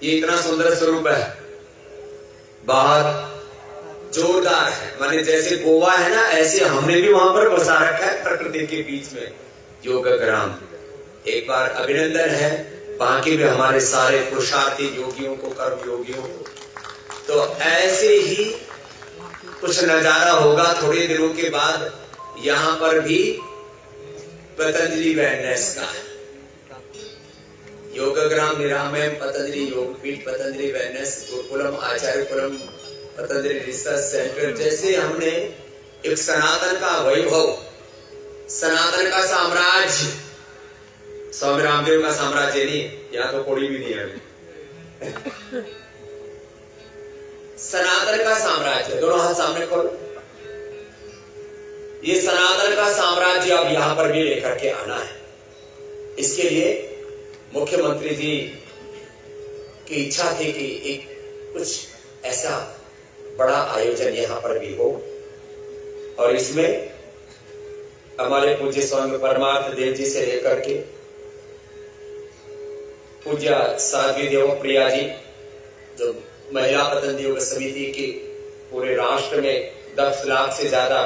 ये इतना सुंदर स्वरूप है, बाहर जोरदार है। माने जैसे गोवा है ना, ऐसे हमने भी वहां पर बसा रखा है प्रकृति के बीच में योगग्राम। एक बार अभिनंदन है वहां के भी हमारे सारे पुरुषार्थी योगियों को, कर्म योगियों को। तो ऐसे ही कुछ नजारा होगा थोड़े दिनों के बाद यहाँ पर भी पतंजलि वेलनेस का। योगग्राम निरामयम, पतंजलि योगपीठ, पतंजलि वेलनेस गुरुकुलम आचार्य कुलम, पतंजलि रिसर्च सेंटर, जैसे हमने एक सनातन का वैभव, सनातन का साम्राज्य, स्वामी रामदेव का साम्राज्य नहीं, यहाँ तो कोई भी नहीं है। सनातन का साम्राज्य, दोनों हाथ सामने खोलो। ये सनातन का साम्राज्य अब यहां पर भी लेकर के आना है। इसके लिए मुख्यमंत्री जी की इच्छा थी कि एक कुछ ऐसा बड़ा आयोजन यहां पर भी हो, और इसमें हमारे पूज्य स्वामी परमार्थ देव जी से लेकर के पूज्य साध्वी देवप्रिया जी, जो महिला पतन योग समिति की पूरे राष्ट्र में 10 लाख से ज्यादा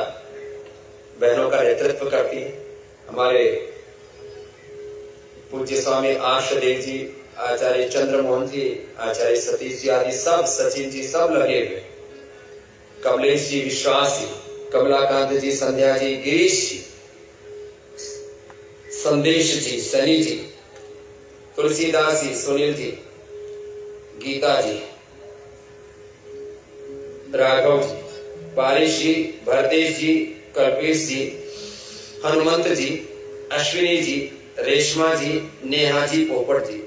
बहनों का नेतृत्व करती है, हमारे पूज्य स्वामी आशदेव जी, आचार्य चंद्रमोहन जी, आचार्य सतीश जी आदि सब, सचिन जी सब लगे हुए, कमलेश जी, विश्वास जी, कमलाकांत जी, संध्या जी, गिरीश जी, संदेश जी, सनी जी, तुलसीदास जी, सुनील जी, गीता जी, राघव जी, पारिश जी, भरतेश जी, कल्पेश जी, हनुमंत जी, अश्विनी जी, रेशमा जी, नेहा जी, पोपट जी,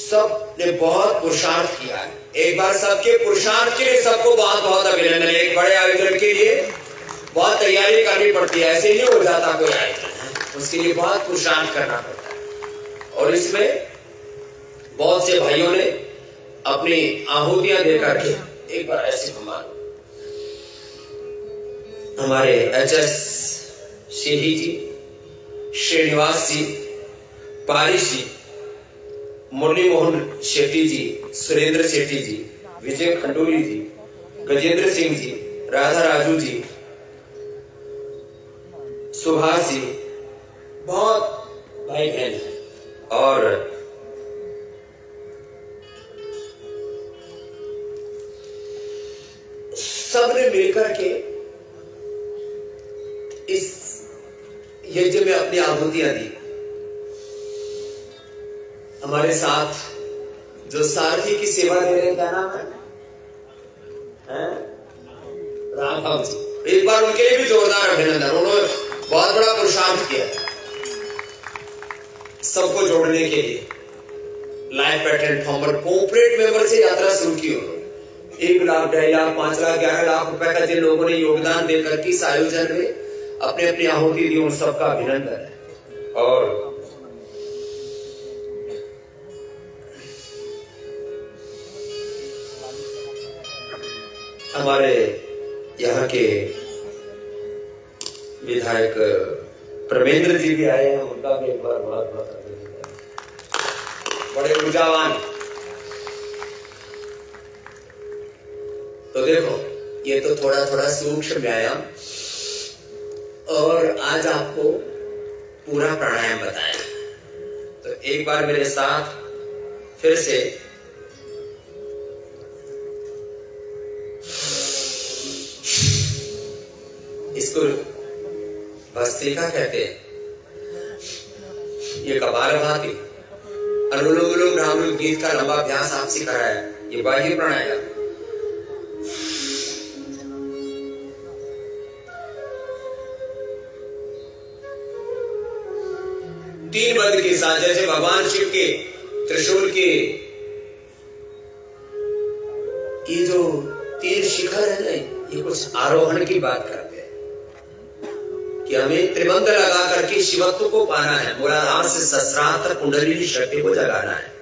सब ने बहुत पुरुषार्थ किया है। एक बार सबके पुरुषार्थ के लिए सबको बहुत बहुत अभिनंदन। एक बड़े आयोजन के लिए बहुत तैयारी करनी पड़ती है, ऐसे नहीं हो जाता कोई आयोजन, उसके लिए बहुत पुरुषार्थ करना पड़ता है। और इसमें बहुत से भाइयों ने अपनी आहुतियां देकर के, एक बार ऐसे घुमा, हमारे एचएस शेही जी, श्रीनिवास जी, पारिश जी, मुरली मोहन शेट्टी जी, सुरेंद्र शेट्टी जी, विजय खंडूरी जी, गजेंद्र सिंह जी, राधा राजू जी, सुभाष जी, बहुत भाई बहन है, और सबने मिलकर के इस यज्ञ में अपनी आहुतियां दी। हमारे साथ जो सारथी की सेवा दे रहे हैं, क्या नाम है? राघव जी, एक बार उनके लिए भी जोरदार अभिनंदन। उन्होंने बहुत बड़ा पुरुषार्थ किया सबको जोड़ने के लिए। लाइफ प्लेटफॉर्म पर कॉर्पोरेट मेंबर से यात्रा शुरू की उन्होंने। 1 लाख, 2.5 लाख, 5 लाख, 11 लाख रुपए का जिन लोगों ने योगदान देकर के इस आयोजन में अपने अपनी आहुति दी, उन सबका अभिनंदन है। और हमारे यहाँ के विधायक प्रमेंद्र जी भी आए हैं, उनका भी एक बार बहुत बहुत अभिनंदन। बड़े ऊर्जावान। तो देखो, ये तो थोड़ा थोड़ा सूक्ष्म व्यायाम, और आज आपको पूरा प्राणायाम बताया। तो एक बार मेरे साथ फिर से इसको भस्त्रिका कहते हैं, ये कपालभाति, अनुलोम विलोम भ्रामरी गीत का लंबा अभ्यास आपसे कराया। ये बाह्य प्राणायाम। तीन बंद के साथ, जैसे भगवान शिव के त्रिशूल के ये जो 3 शिखर है ना, ये कुछ आरोहण की बात करते हैं कि हमें त्रिबंध लगा करके शिवत्व को पाना है, मूलाधार से सहस्रार कुंडलिनी शक्ति को जगाना है।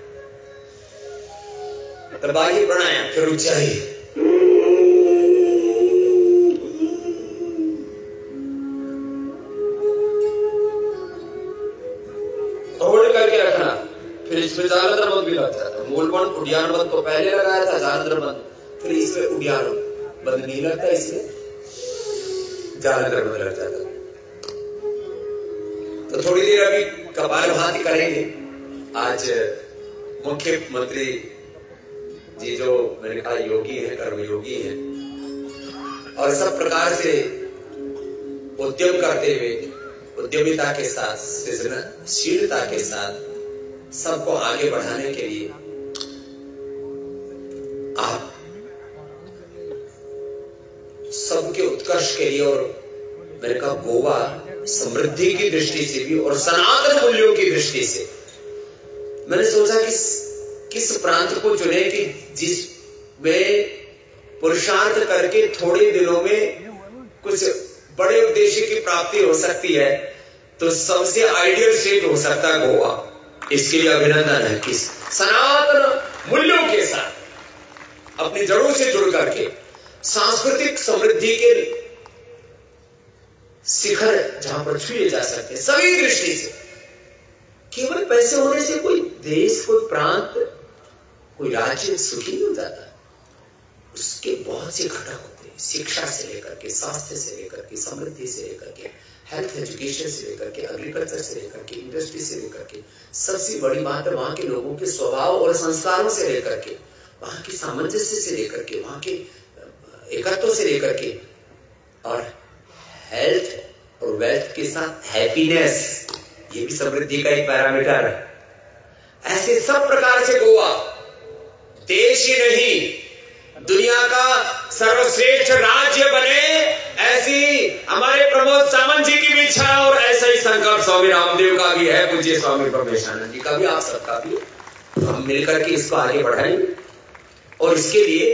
तो बाह्य प्राणायाम, फिर ऊंचाई, होल्ड करके रखना। फिर इसमें जालंधर बंद भी लग जाता है। मूल बंद, उद्यान बंद तो पहले लगाया था, जालंधर बंद, फिर इसमें उद्यान बंद नहीं लगता, इसमें जालंधर बंद लग जाता। तो थोड़ी देर अभी कपालभाति करेंगे। आज मुख्यमंत्री जी, जो मैंने कहा योगी है, कर्मयोगी है, और सब प्रकार से उद्यम करते हुए, उद्यमिता के साथ, सृजनशीलता के साथ सबको आगे बढ़ाने के लिए आप सबके उत्कर्ष के लिए और मैंने कहा गोवा समृद्धि की दृष्टि से भी और सनातन मूल्यों की दृष्टि से मैंने सोचा कि किस प्रांत को चुने कि जिसमें पुरुषार्थ करके थोड़े दिनों में कुछ बड़े उद्देश्य की प्राप्ति हो सकती है, तो सबसे आइडियल स्टेट हो सकता है गोवा। इसके लिए अभिनंदन है कि सनातन मूल्यों के साथ अपनी जड़ों से जुड़ करके सांस्कृतिक समृद्धि के शिखर जहां पर छुए जा सकते सभी दृष्टि से। केवल पैसे होने से कोई देश, कोई प्रांत, कोई राज्य सुखी नहीं हो जाता। उसके बहुत से घटक होते हैं, शिक्षा से लेकर के, स्वास्थ्य से लेकर के, समृद्धि से लेकर के, हेल्थ एजुकेशन से लेकर के, एग्रीकल्चर से लेकर के, इंडस्ट्री से लेकर के। सबसे बड़ी बात है वहां के लोगों के स्वभाव और संस्कारों से लेकर के, वहां की सामंजस्य से लेकर के, वहां के एकत्व से लेकर के, और हेल्थ और वेल्थ के साथ हैप्पीनेस, ये भी समृद्धि का एक पैरामीटर है। ऐसे सब प्रकार से गोवा देश ही नहीं दुनिया का सर्वश्रेष्ठ राज्य बने, ऐसी हमारे प्रमोद सामंत जी की भी इच्छा है और ऐसा ही संकल्प स्वामी रामदेव का भी है, पूज्य स्वामी परमेशानंद जी का भी, आप सबका भी। हम मिलकर के इसको आगे बढ़ाएंगे और इसके लिए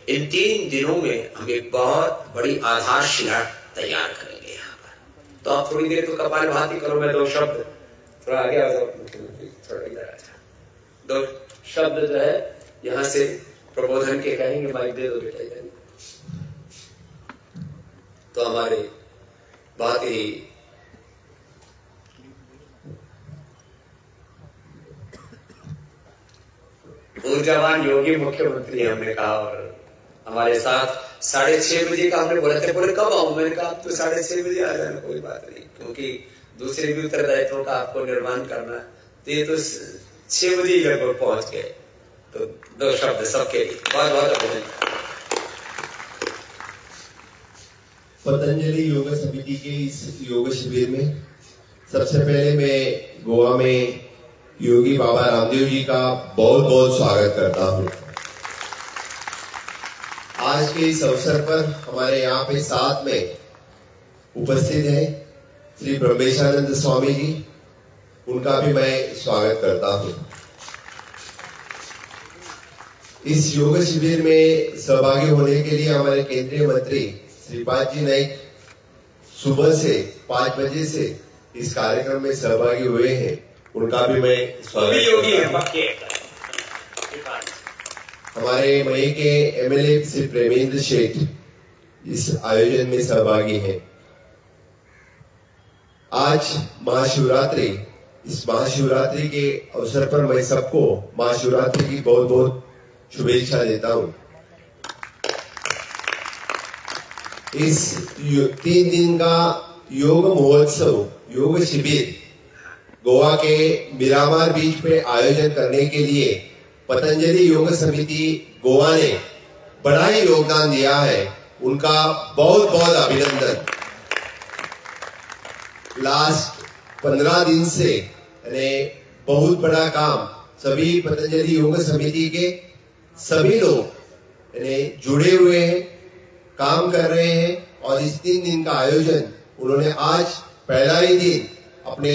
इन 3 दिनों में हम एक बहुत बड़ी आधारशिला तैयार करेंगे यहाँ पर। तो आप थोड़ी देर तो कपालभाति करो, मैं 2 शब्द थोड़ा आगे आ जाओ, थोड़ा इधर आ जाओ, 2 शब्द जो है यहां से प्रबोधन के कहेंगे। माइक दे दो बेटा इधर। तो हमारे बात ही ऊर्जावान योगी मुख्यमंत्री हमने कहा, और हमारे साथ 6:30 बजे का हमने बोला था। बोले कब आऊं? मैंने कहा तो 6:30 बजे आ जाना, कोई बात नहीं, क्योंकि दूसरे भी उत्तरदायित्वों का आपको निर्माण करना। तो ये तो 6 बजे ही लगभग पहुंच गए। तो 2 शब्द सबके लिए बहुत बहुत अभिनंदन। पतंजलि योग समिति के इस योग शिविर में सबसे पहले मैं गोवा में योगी बाबा रामदेव जी का बहुत बहुत स्वागत करता हूं। आज के इस अवसर पर हमारे यहाँ पे साथ में उपस्थित हैं श्री ब्रह्मेशानंद स्वामी जी, उनका भी मैं स्वागत करता हूं। इस योग शिविर में सहभागी होने के लिए हमारे केंद्रीय मंत्री श्रीपाद जी नाइक सुबह से 5 बजे से इस कार्यक्रम में सहभागी हुए हैं, उनका भी मैं स्वागत करता हूं। हमारे मई के एमएलए श्री प्रेमेंद्र शेठ इस आयोजन में सहभागी हैं। आज महाशिवरात्रि, इस महाशिवरात्रि के अवसर पर मैं सबको महाशिवरात्रि की बहुत बहुत शुभेच्छा देता हूं। इस 3 दिन का योग महोत्सव, योग शिविर गोवा के मिरामार बीच पे आयोजन करने के लिए पतंजलि योग समिति गोवा ने बड़ा ही योगदान दिया है, उनका बहुत बहुत अभिनंदन। लास्ट 15 दिन से बहुत बड़ा काम सभी पतंजलि योग समिति के सभी लोग जुड़े हुए हैं, काम कर रहे हैं, और इस 3 दिन का आयोजन उन्होंने आज पहला ही दिन अपने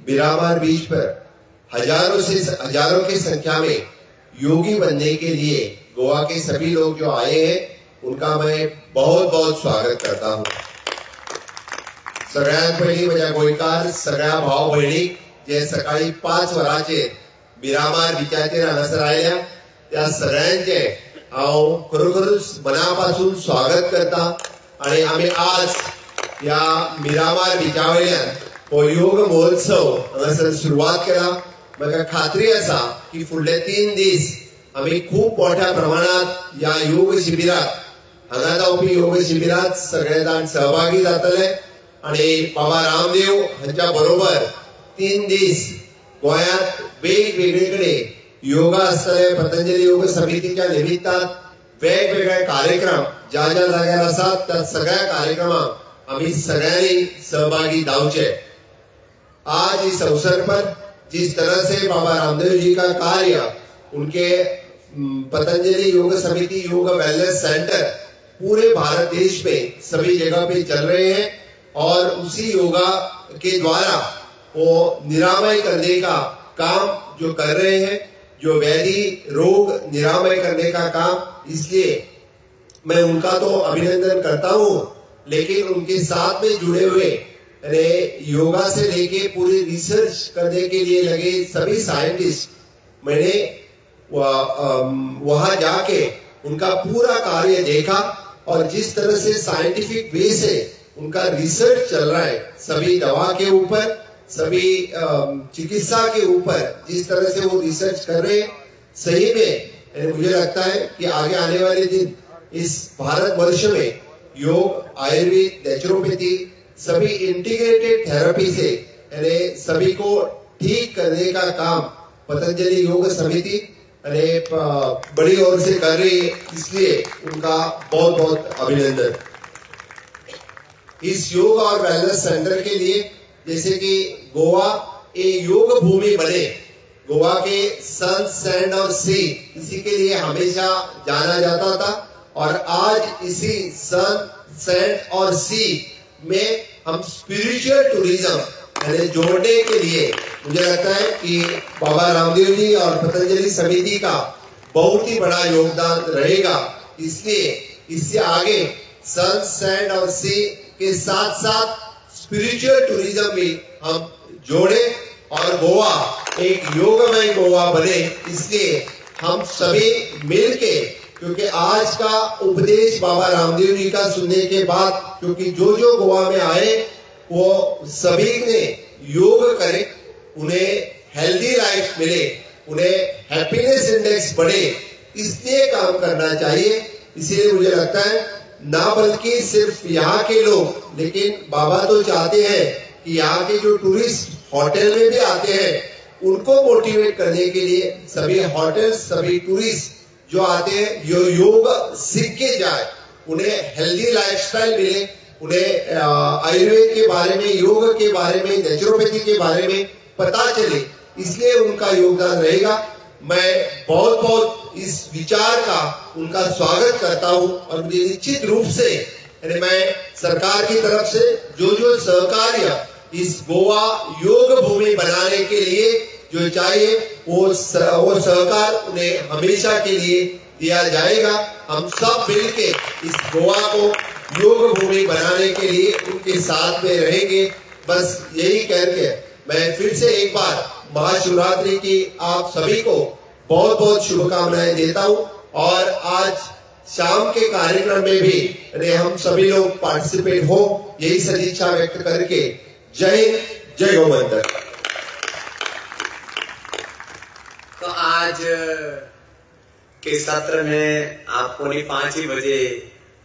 बिरामार बीच पर हजारों की संख्या में योगी बनने के लिए गोवा के सभी लोग जो आए हैं, उनका मैं बहुत बहुत स्वागत करता हूं। सगळ्यांत पहिली म्हज्या गोंयकार सगळ्या भाव भयणीक जे सकाळी 5 वरांचेर बिरामार बिचाचेर हांगासर आयल्या, त्या सगळ्यांचे हांव खरोखरूच मनापासून स्वागत करता। आणि आम्ही आज या मिरामार बिचा वयल्यान हो योग महोत्सव हांगासर सुरवात केला। म्हाका खात्री आसा की फुडले 3 दीस आम्ही खूप मोठ्या प्रमाणात या योग शिबिरात, हांगा जावपी योग शिबिरात सगळे जाण सहभागी जातले आणि बाबा रामदेव हांच्या बरोबर 3 दीस गोंयांत वेगवेगळीकडे योगा आसतले। पतंजलि योग समितीच्या निमित्तान वेगवेगळे कार्यक्रम ज्या ज्या जाग्यार आसात त्या सगळ्या कार्यक्रमांक आम्ही सगळ्यांनी सहभागी जावचे। आज इस अवसर पर जिस तरह से बाबा रामदेव जी का कार्य, उनके पतंजलि योग समिति योग वेलनेस सेंटर पूरे भारत देश में सभी जगह पे चल रहे हैं, और उसी योगा के द्वारा वो निरामय करने का काम जो कर रहे हैं, जो व्याधि रोग निरामय करने का काम, इसलिए मैं उनका तो अभिनंदन करता हूँ। लेकिन उनके साथ में जुड़े हुए योगा से लेके पूरी रिसर्च करने के लिए लगे सभी साइंटिस्ट, मैंने वहां जाके उनका पूरा कार्य देखा और जिस तरह से साइंटिफिक वे से उनका रिसर्च चल रहा है, सभी दवा के ऊपर, सभी चिकित्सा के ऊपर जिस तरह से वो रिसर्च कर रहे हैं, सही में मुझे लगता है कि आगे आने वाले दिन इस भारतवर्ष में योग, आयुर्वेद, नेचुरोपैथी, सभी इंटीग्रेटेड थेरेपी से सभी को ठीक करने का काम पतंजलि योग समिति बड़ी ओर से कर रही है, इसलिए उनका बहुत बहुत अभिनंदन। इस योग और वेलनेस सेंटर के लिए जैसे कि गोवा एक योग भूमि बने, गोवा के सन, सैंड और सी, इसी के लिए हमेशा जाना जाता था और आज इसी सन, सैंड और सी में हम स्पिरिचुअल टूरिज्म जोड़ने के लिए मुझे लगता है कि बाबा रामदेव जी और पतंजलि समिति का बहुत ही बड़ा योगदान रहेगा। इसलिए इससे आगे सन, सैंड और सी के साथ साथ स्पिरिचुअल टूरिज्म भी हम जोड़े और गोवा एक योगमय गोवा बने। इसलिए हम सभी मिलके, क्योंकि आज का उपदेश बाबा रामदेव जी का सुनने के बाद, क्योंकि जो जो गोवा में आए वो सभी ने योग करें, उन्हें हेल्दी लाइफ मिले, उन्हें हैप्पीनेस इंडेक्स बढ़े, इसलिए काम करना चाहिए। इसीलिए मुझे लगता है ना बल्कि सिर्फ यहाँ के लोग, लेकिन बाबा तो चाहते हैं कि यहाँ के जो टूरिस्ट होटल में भी आते हैं उनको मोटिवेट करने के लिए सभी होटल, सभी टूरिस्ट जो आते हैं यो योग सीख के जाए, उन्हें हेल्दी लाइफस्टाइल मिले, उन्हें आयुर्वेद के बारे में, योग के बारे में, नेचुरोपैथी के बारे में पता चले, इसलिए उनका योगदान रहेगा। मैं बहुत बहुत इस विचार का उनका स्वागत करता हूं और मुझे निश्चित रूप से मैं सरकार की तरफ से जो जो सहकार्य इस गोवा योग भूमि बनाने के लिए जो चाहिए वो सहकार उन्हें हमेशा के लिए दिया जाएगा। हम सब मिलके इस गोवा को योग भूमि बनाने के लिए उनके साथ में रहेंगे। बस यही करके मैं फिर से एक बार महाशिवरात्रि की आप सभी को बहुत बहुत शुभकामनाएं देता हूं और आज शाम के कार्यक्रम में भी हम सभी लोग पार्टिसिपेट हो, यही सदिच्छा व्यक्त करके जय हिंद, जय गोवंदन। तो आज के सत्र में आप 4:45 बजे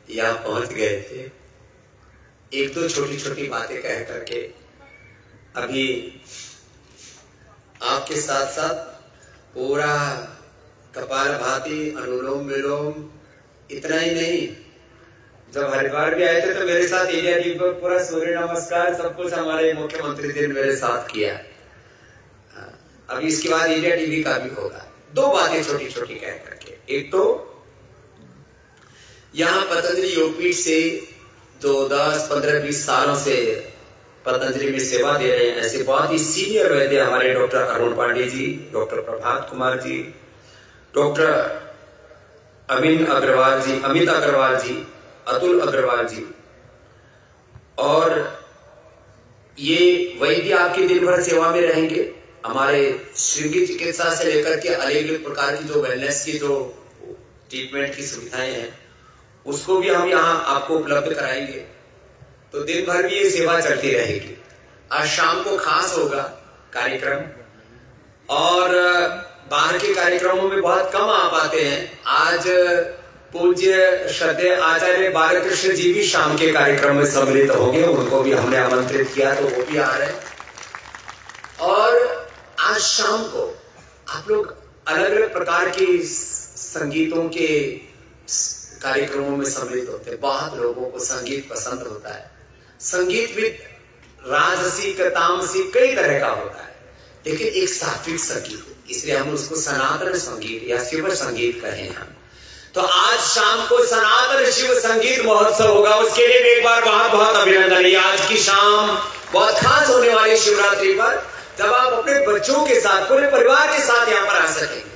यहाँ पहुंच गए थे। एक दो छोटी छोटी बातें कह करके अभी आपके साथ साथ पूरा कपालभाति, अनुलोम विलोम, इतना ही नहीं, जब हरिद्वार भी आए थे तो मेरे साथ इंडिया टीवी पर पूरा सूर्य नमस्कार सब कुछ हमारे मुख्यमंत्री जी ने मेरे साथ किया। अभी इसके बाद इंडिया टीवी का भी होगा। दो बातें छोटी छोटी कह करके, एक तो यहाँ पतंजलि योगपीठ से जो 10, 15, 20 सालों से पतंजलि में सेवा दे रहे हैं, ऐसे बहुत ही सीनियर वैद्य हमारे doctor Arun Pandey ji, doctor Prabhat Kumar ji, doctor Amit Agarwal जी, अतुल अग्रवाल जी, और ये वैद्य आपके दिन भर सेवा में रहेंगे। हमारे श्रृंगी चिकित्सा से लेकर के अलग अलग प्रकार की जो वेलनेस की जो ट्रीटमेंट की सुविधाएं हैं उसको भी हम यहाँ आपको उपलब्ध कराएंगे। तो दिन भर भी ये सेवा चलती रहेगी। आज शाम को खास होगा कार्यक्रम और बाहर के कार्यक्रमों में बहुत कम आ पाते हैं। आज पूज्य श्रद्धेय आचार्य बालकृष्ण जी भी शाम के कार्यक्रम में सम्मिलित होंगे, उनको भी हमने आमंत्रित किया तो वो भी आ रहे हैं। और आज शाम को आप लोग अलग अलग प्रकार के संगीतों के कार्यक्रमों में सम्मिलित होते हैं। बहुत लोगों को संगीत पसंद होता है। संगीत भी राजसिक, तामसिक कई तरह का होता है, लेकिन एक सात्विक संगीत, इसलिए हम उसको सनातन संगीत या शिव संगीत कहें हम। तो आज शाम को सनातन शिव संगीत महोत्सव होगा, उसके लिए एक बार बहुत बहुत अभिनंदन। आज की शाम बहुत खास होने वाली शिवरात्रि पर, जब आप अपने बच्चों के साथ, पूरे परिवार के साथ यहाँ पर आ सकेंगे।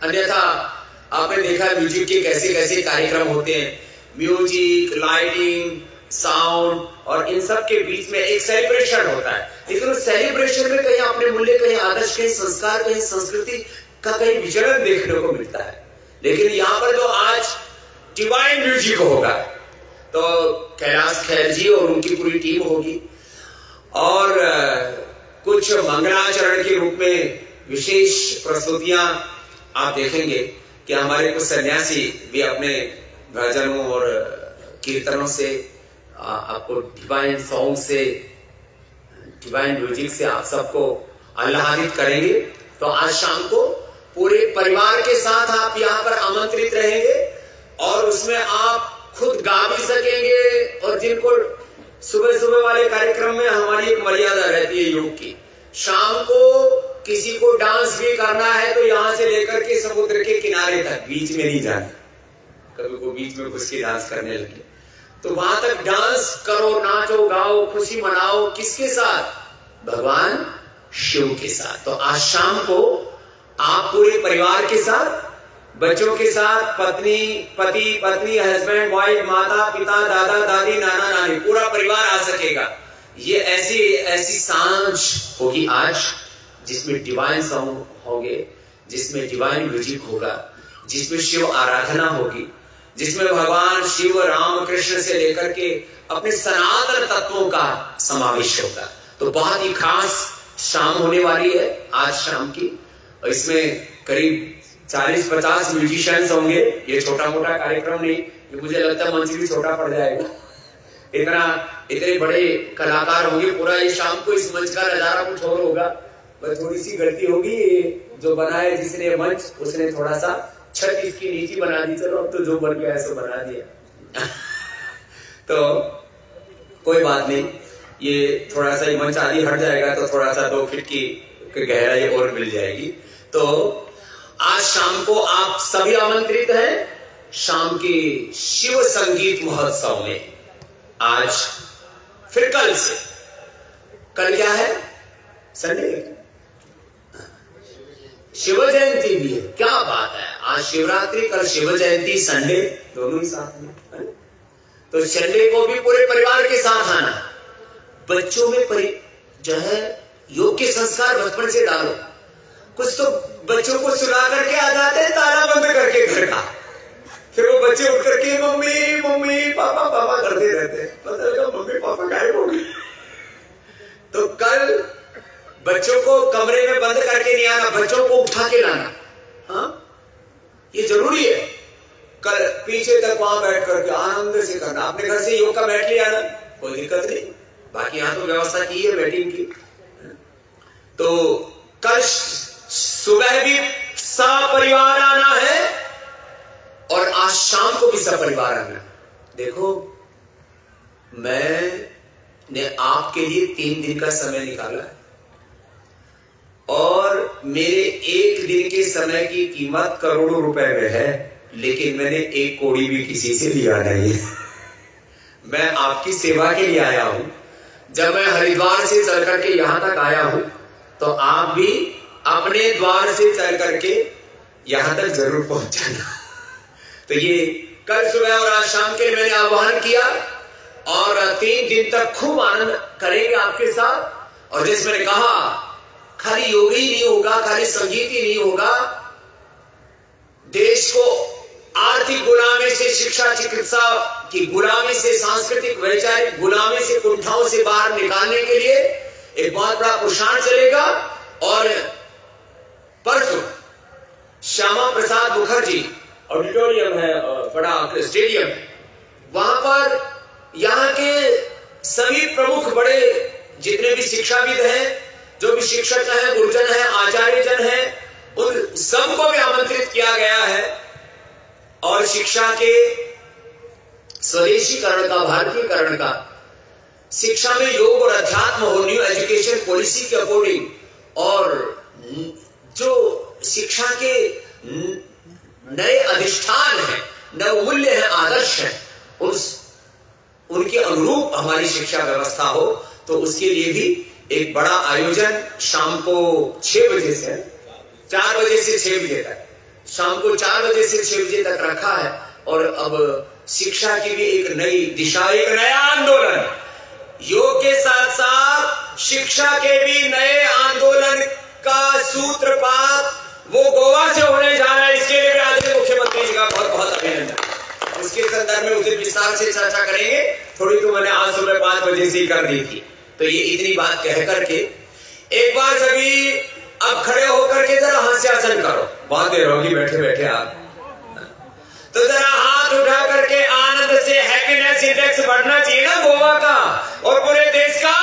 अन्यथा आपने देखा म्यूजिक के कैसे कैसे कार्यक्रम होते हैं, म्यूजिक, लाइटिंग, साउंड, और इन सब के बीच में एक सेलिब्रेशन होता है, लेकिन उस सेलिब्रेशन में कहीं अपने मूल्य, कहीं आदर्श, कहीं संस्कार, कहीं संस्कृति का कहीं विचरण देखने को मिलता है। लेकिन यहाँ पर जो आज डिवाइन म्यूजिक होगा, तो कैलाश खेर जी और उनकी पूरी टीम होगी, और कुछ मंगलाचरण के रूप में विशेष प्रस्तुतियां आप देखेंगे कि हमारे कुछ सन्यासी भी अपने भजनों और कीर्तनों से आपको डिवाइन सॉन्ग से, डिवाइन म्यूजिक से आप सबको आह्लादित करेंगे। तो आज शाम को पूरे परिवार के साथ आप यहाँ पर आमंत्रित रहेंगे, और उसमें आप खुद गा भी सकेंगे, और जिनको सुबह सुबह वाले कार्यक्रम में हमारी एक मर्यादा रहती है योग की, शाम को किसी को डांस भी करना है तो यहाँ से लेकर के समुद्र के किनारे तक, बीच में नहीं जाना। कभी को बीच में घुस के डांस करने लगे तो वहां तक डांस करो, नाचो, गाओ, खुशी मनाओ। किसके साथ? भगवान शिव के साथ। तो आज शाम को आप पूरे परिवार के साथ, बच्चों के साथ, पत्नी, पति, पत्नी, हस्बैंड, वाइफ, माता, पिता, दादा, दादी, नाना, नानी, पूरा परिवार आ सकेगा। ये ऐसी सांझ होगी आज, जिसमें डिवाइन सॉन्ग होंगे, जिसमें डिवाइन म्यूजिक होगा, जिसमें शिव आराधना होगी, जिसमें भगवान शिव, राम, कृष्ण से लेकर के अपने सनातन तत्वों का समावेश होगा। तो बहुत ही खास शाम होने वाली है आज शाम की, और इसमें करीब 40-50 म्यूजिशियंस होंगे। ये छोटा मोटा कार्यक्रम नहीं, ये मुझे लगता है मंच भी छोटा पड़ जाएगा, इतने बड़े कलाकार होंगे। पूरा ये शाम को इस मंच का नजारा कुछ और होगा। बस थोड़ी सी गलती होगी, जो बनाए जिसने मंच, उसने थोड़ा सा छत इसकी नीची बना दी। चलो अब तो जो बन गया ऐसा बना दिया तो कोई बात नहीं, ये थोड़ा सा मंच आदि हट जाएगा तो थोड़ा सा 2 फीट की गहराई और मिल जाएगी। तो आज शाम को आप सभी आमंत्रित हैं शाम के शिव संगीत महोत्सव में। आज फिर कल से, कल क्या है? संडे, शिव जयंती भी है। क्या बात है, आज शिवरात्रि, कल शिव जयंती, संडे, दोनों ही साथ में है? तो संडे को भी पूरे परिवार के साथ आना। बच्चों में जो है योग के संस्कार बचपन से डालो। कुछ तो बच्चों को सुला करके आ जाते हैं ताला बंद करके घर का, फिर वो बच्चे उठ करके मम्मी मम्मी पापा पापा करते रहते हैं, पता लगा मम्मी पापा गायब हो गए। तो कल बच्चों को कमरे में बंद करके नहीं आना, बच्चों को उठा के लाना। हाँ, ये जरूरी है। कल पीछे तक वहां बैठ करके आनंद से करना। अपने घर से योग का बैठ लिया ना, कोई दिक्कत नहीं, बाकी यहाँ तो व्यवस्था की है बैटिंग की। तो कल सुबह भी सपरिवार आना है, और आज शाम को भी सपरिवार आना। देखो, मैंने आपके लिए 3 दिन का समय निकाला है, और मेरे 1 दिन के समय की कीमत करोड़ों रुपए में है, लेकिन मैंने 1 कौड़ी भी किसी से लिया नहीं है। मैं आपकी सेवा के लिए आया हूं। जब मैं हरिद्वार से चल करके यहां तक आया हूं, तो आप भी अपने द्वार से चल करके यहां तक जरूर पहुंचाना। तो ये कल सुबह और आज शाम के लिए मैंने आह्वान किया, और 3 दिन तक खूब आनंद करेंगे आपके साथ। और जैसे मैंने कहा, खाली योग ही नहीं होगा, खाली संगीत ही नहीं होगा। देश को आर्थिक गुलामी से, शिक्षा चिकित्सा की गुलामी से, सांस्कृतिक वैचारिक गुलामी से, कुंठाओं से बाहर निकालने के लिए एक बहुत बड़ा पुरुषार्थ चलेगा। और परसों श्यामा प्रसाद मुखर्जी ऑडिटोरियम है, बड़ा स्टेडियम है, वहां पर यहाँ के सभी प्रमुख बड़े जितने भी शिक्षाविद हैं, जो भी शिक्षक हैं, गुरुजन हैं, आचार्य जन हैं, उन सबको भी आमंत्रित किया गया है। और शिक्षा के स्वदेशीकरण का, भारतीयकरण का, शिक्षा में योग और अध्यात्म हो, न्यू एजुकेशन पॉलिसी के अकॉर्डिंग, और जो शिक्षा के नए अधिष्ठान है, नव मूल्य है, आदर्श है, उनके अनुरूप हमारी शिक्षा व्यवस्था हो, तो उसके लिए भी एक बड़ा आयोजन शाम को 6 बजे से 4 बजे से 6 बजे तक, शाम को 4 बजे से 6 बजे तक रखा है। और अब शिक्षा की भी एक नई दिशा, एक नया आंदोलन, योग के साथ साथ शिक्षा के भी नए आंदोलन का सूत्रपात वो गोवा से होने जा रहा है। इसके लिए राज्य मुख्यमंत्री जी का बहुत बहुत अभिनंदन। उसके संदर्भ में उसे विस्तार से चर्चा करेंगे। थोड़ी तो मैंने आज सुबह 5 बजे से ही कर दी थी। तो ये इतनी बात कह करके एक बार सभी अब खड़े होकर के जरा हास्यासन करो। बहुत देर होगी बैठे बैठे आप, तो जरा हाथ उठा करके आनंद से हैप्पीनेस इंडेक्स बढ़ना चाहिए ना गोवा का और पूरे देश का।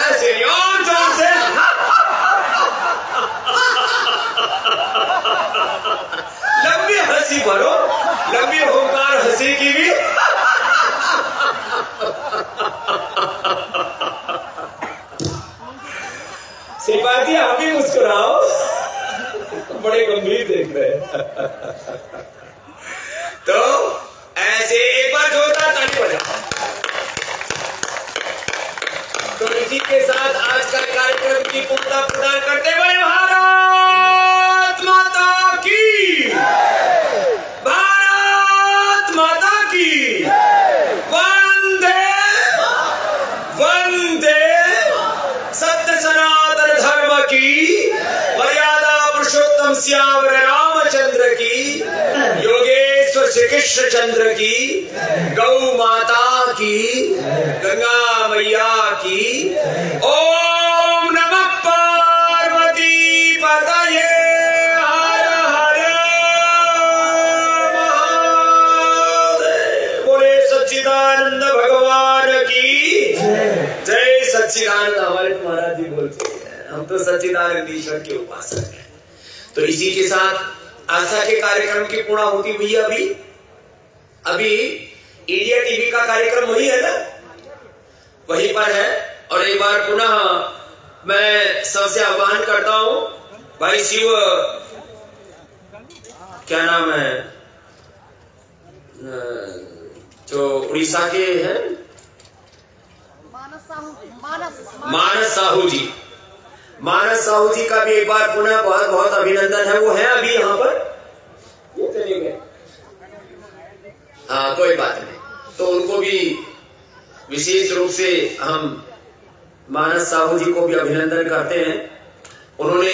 ऐसे और जोर से लंबी हंसी भरो, लंबी हुंकार हंसी की भी। सिपाही आप भी मुस्कुराओ, बड़े गंभीर देख रहे हैं। तो ऐसे एक बार जोरदार ताली बजाओ। तो इसी के साथ आज का कार्यक्रम की पूर्णता प्रदान करते हुए भारत माता की, भारत माता की, वंदे वंदे, सत्य सनातन धर्म की, मर्यादा पुरुषोत्तम श्यावर रामचंद्र की, योगेश्वर श्री कृष्ण चंद्र की, गौ माता की, गंगा मैया की। ओम नमः पार्वती पतये, हर हर महादेव। बोले सच्चिदानंद भगवान की जय। सच्चिदानंद हमारे महाराज जी बोलते हैं, हम तो सच्चिदानंद ईश्वर के उपासक हैं। तो इसी के साथ आस्था के कार्यक्रम की पूर्णाहुति हुई। अभी इंडिया टीवी का कार्यक्रम वही है ना, वहीं पर है। और एक बार पुनः मैं सबसे आह्वान करता हूं, भाई शिव, क्या नाम है जो उड़ीसा के हैं, मानस साहू जी, मानस साहू जी का भी एक बार पुनः बहुत बहुत अभिनंदन है। वो है अभी यहाँ पर, वो चले गए, हाँ कोई बात नहीं। तो उनको भी विशेष रूप से हम मानस साहू जी को भी अभिनंदन करते हैं। उन्होंने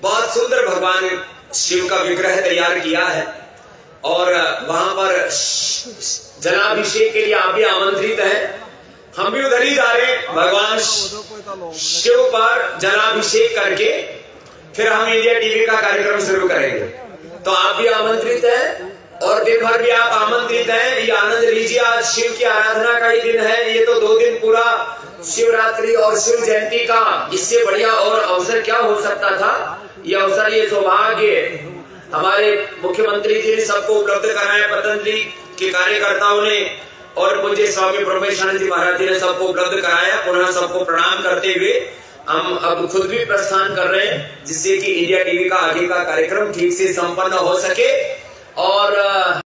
बहुत सुंदर भगवान शिव का विग्रह तैयार किया है और वहां पर जलाभिषेक के लिए आप भी आमंत्रित हैं। हम भी उधर ही जा रहे हैं, भगवान शिव पर जलाभिषेक करके फिर हम इंडिया टीवी का कार्यक्रम शुरू करेंगे। तो आप भी आमंत्रित हैं और दिन भर भी आप आमंत्रित हैं। ये आनंद लीजिए, आज शिव की आराधना का ही दिन है। ये तो 2 दिन पूरा शिवरात्रि और शिव जयंती का, इससे बढ़िया और अवसर क्या हो सकता था। ये अवसर, ये सौभाग्य हमारे मुख्यमंत्री जी ने सबको उपलब्ध कराया, पतंजलि के कार्यकर्ताओं ने और मुझे स्वामी ब्रह्मेशानंद जी महाराज जी ने सबको उपलब्ध कराया। पुनः सबको प्रणाम करते हुए हम अब खुद भी प्रस्थान कर रहे हैं, जिससे कि इंडिया टीवी का आगे का कार्यक्रम ठीक से संपन्न हो सके। और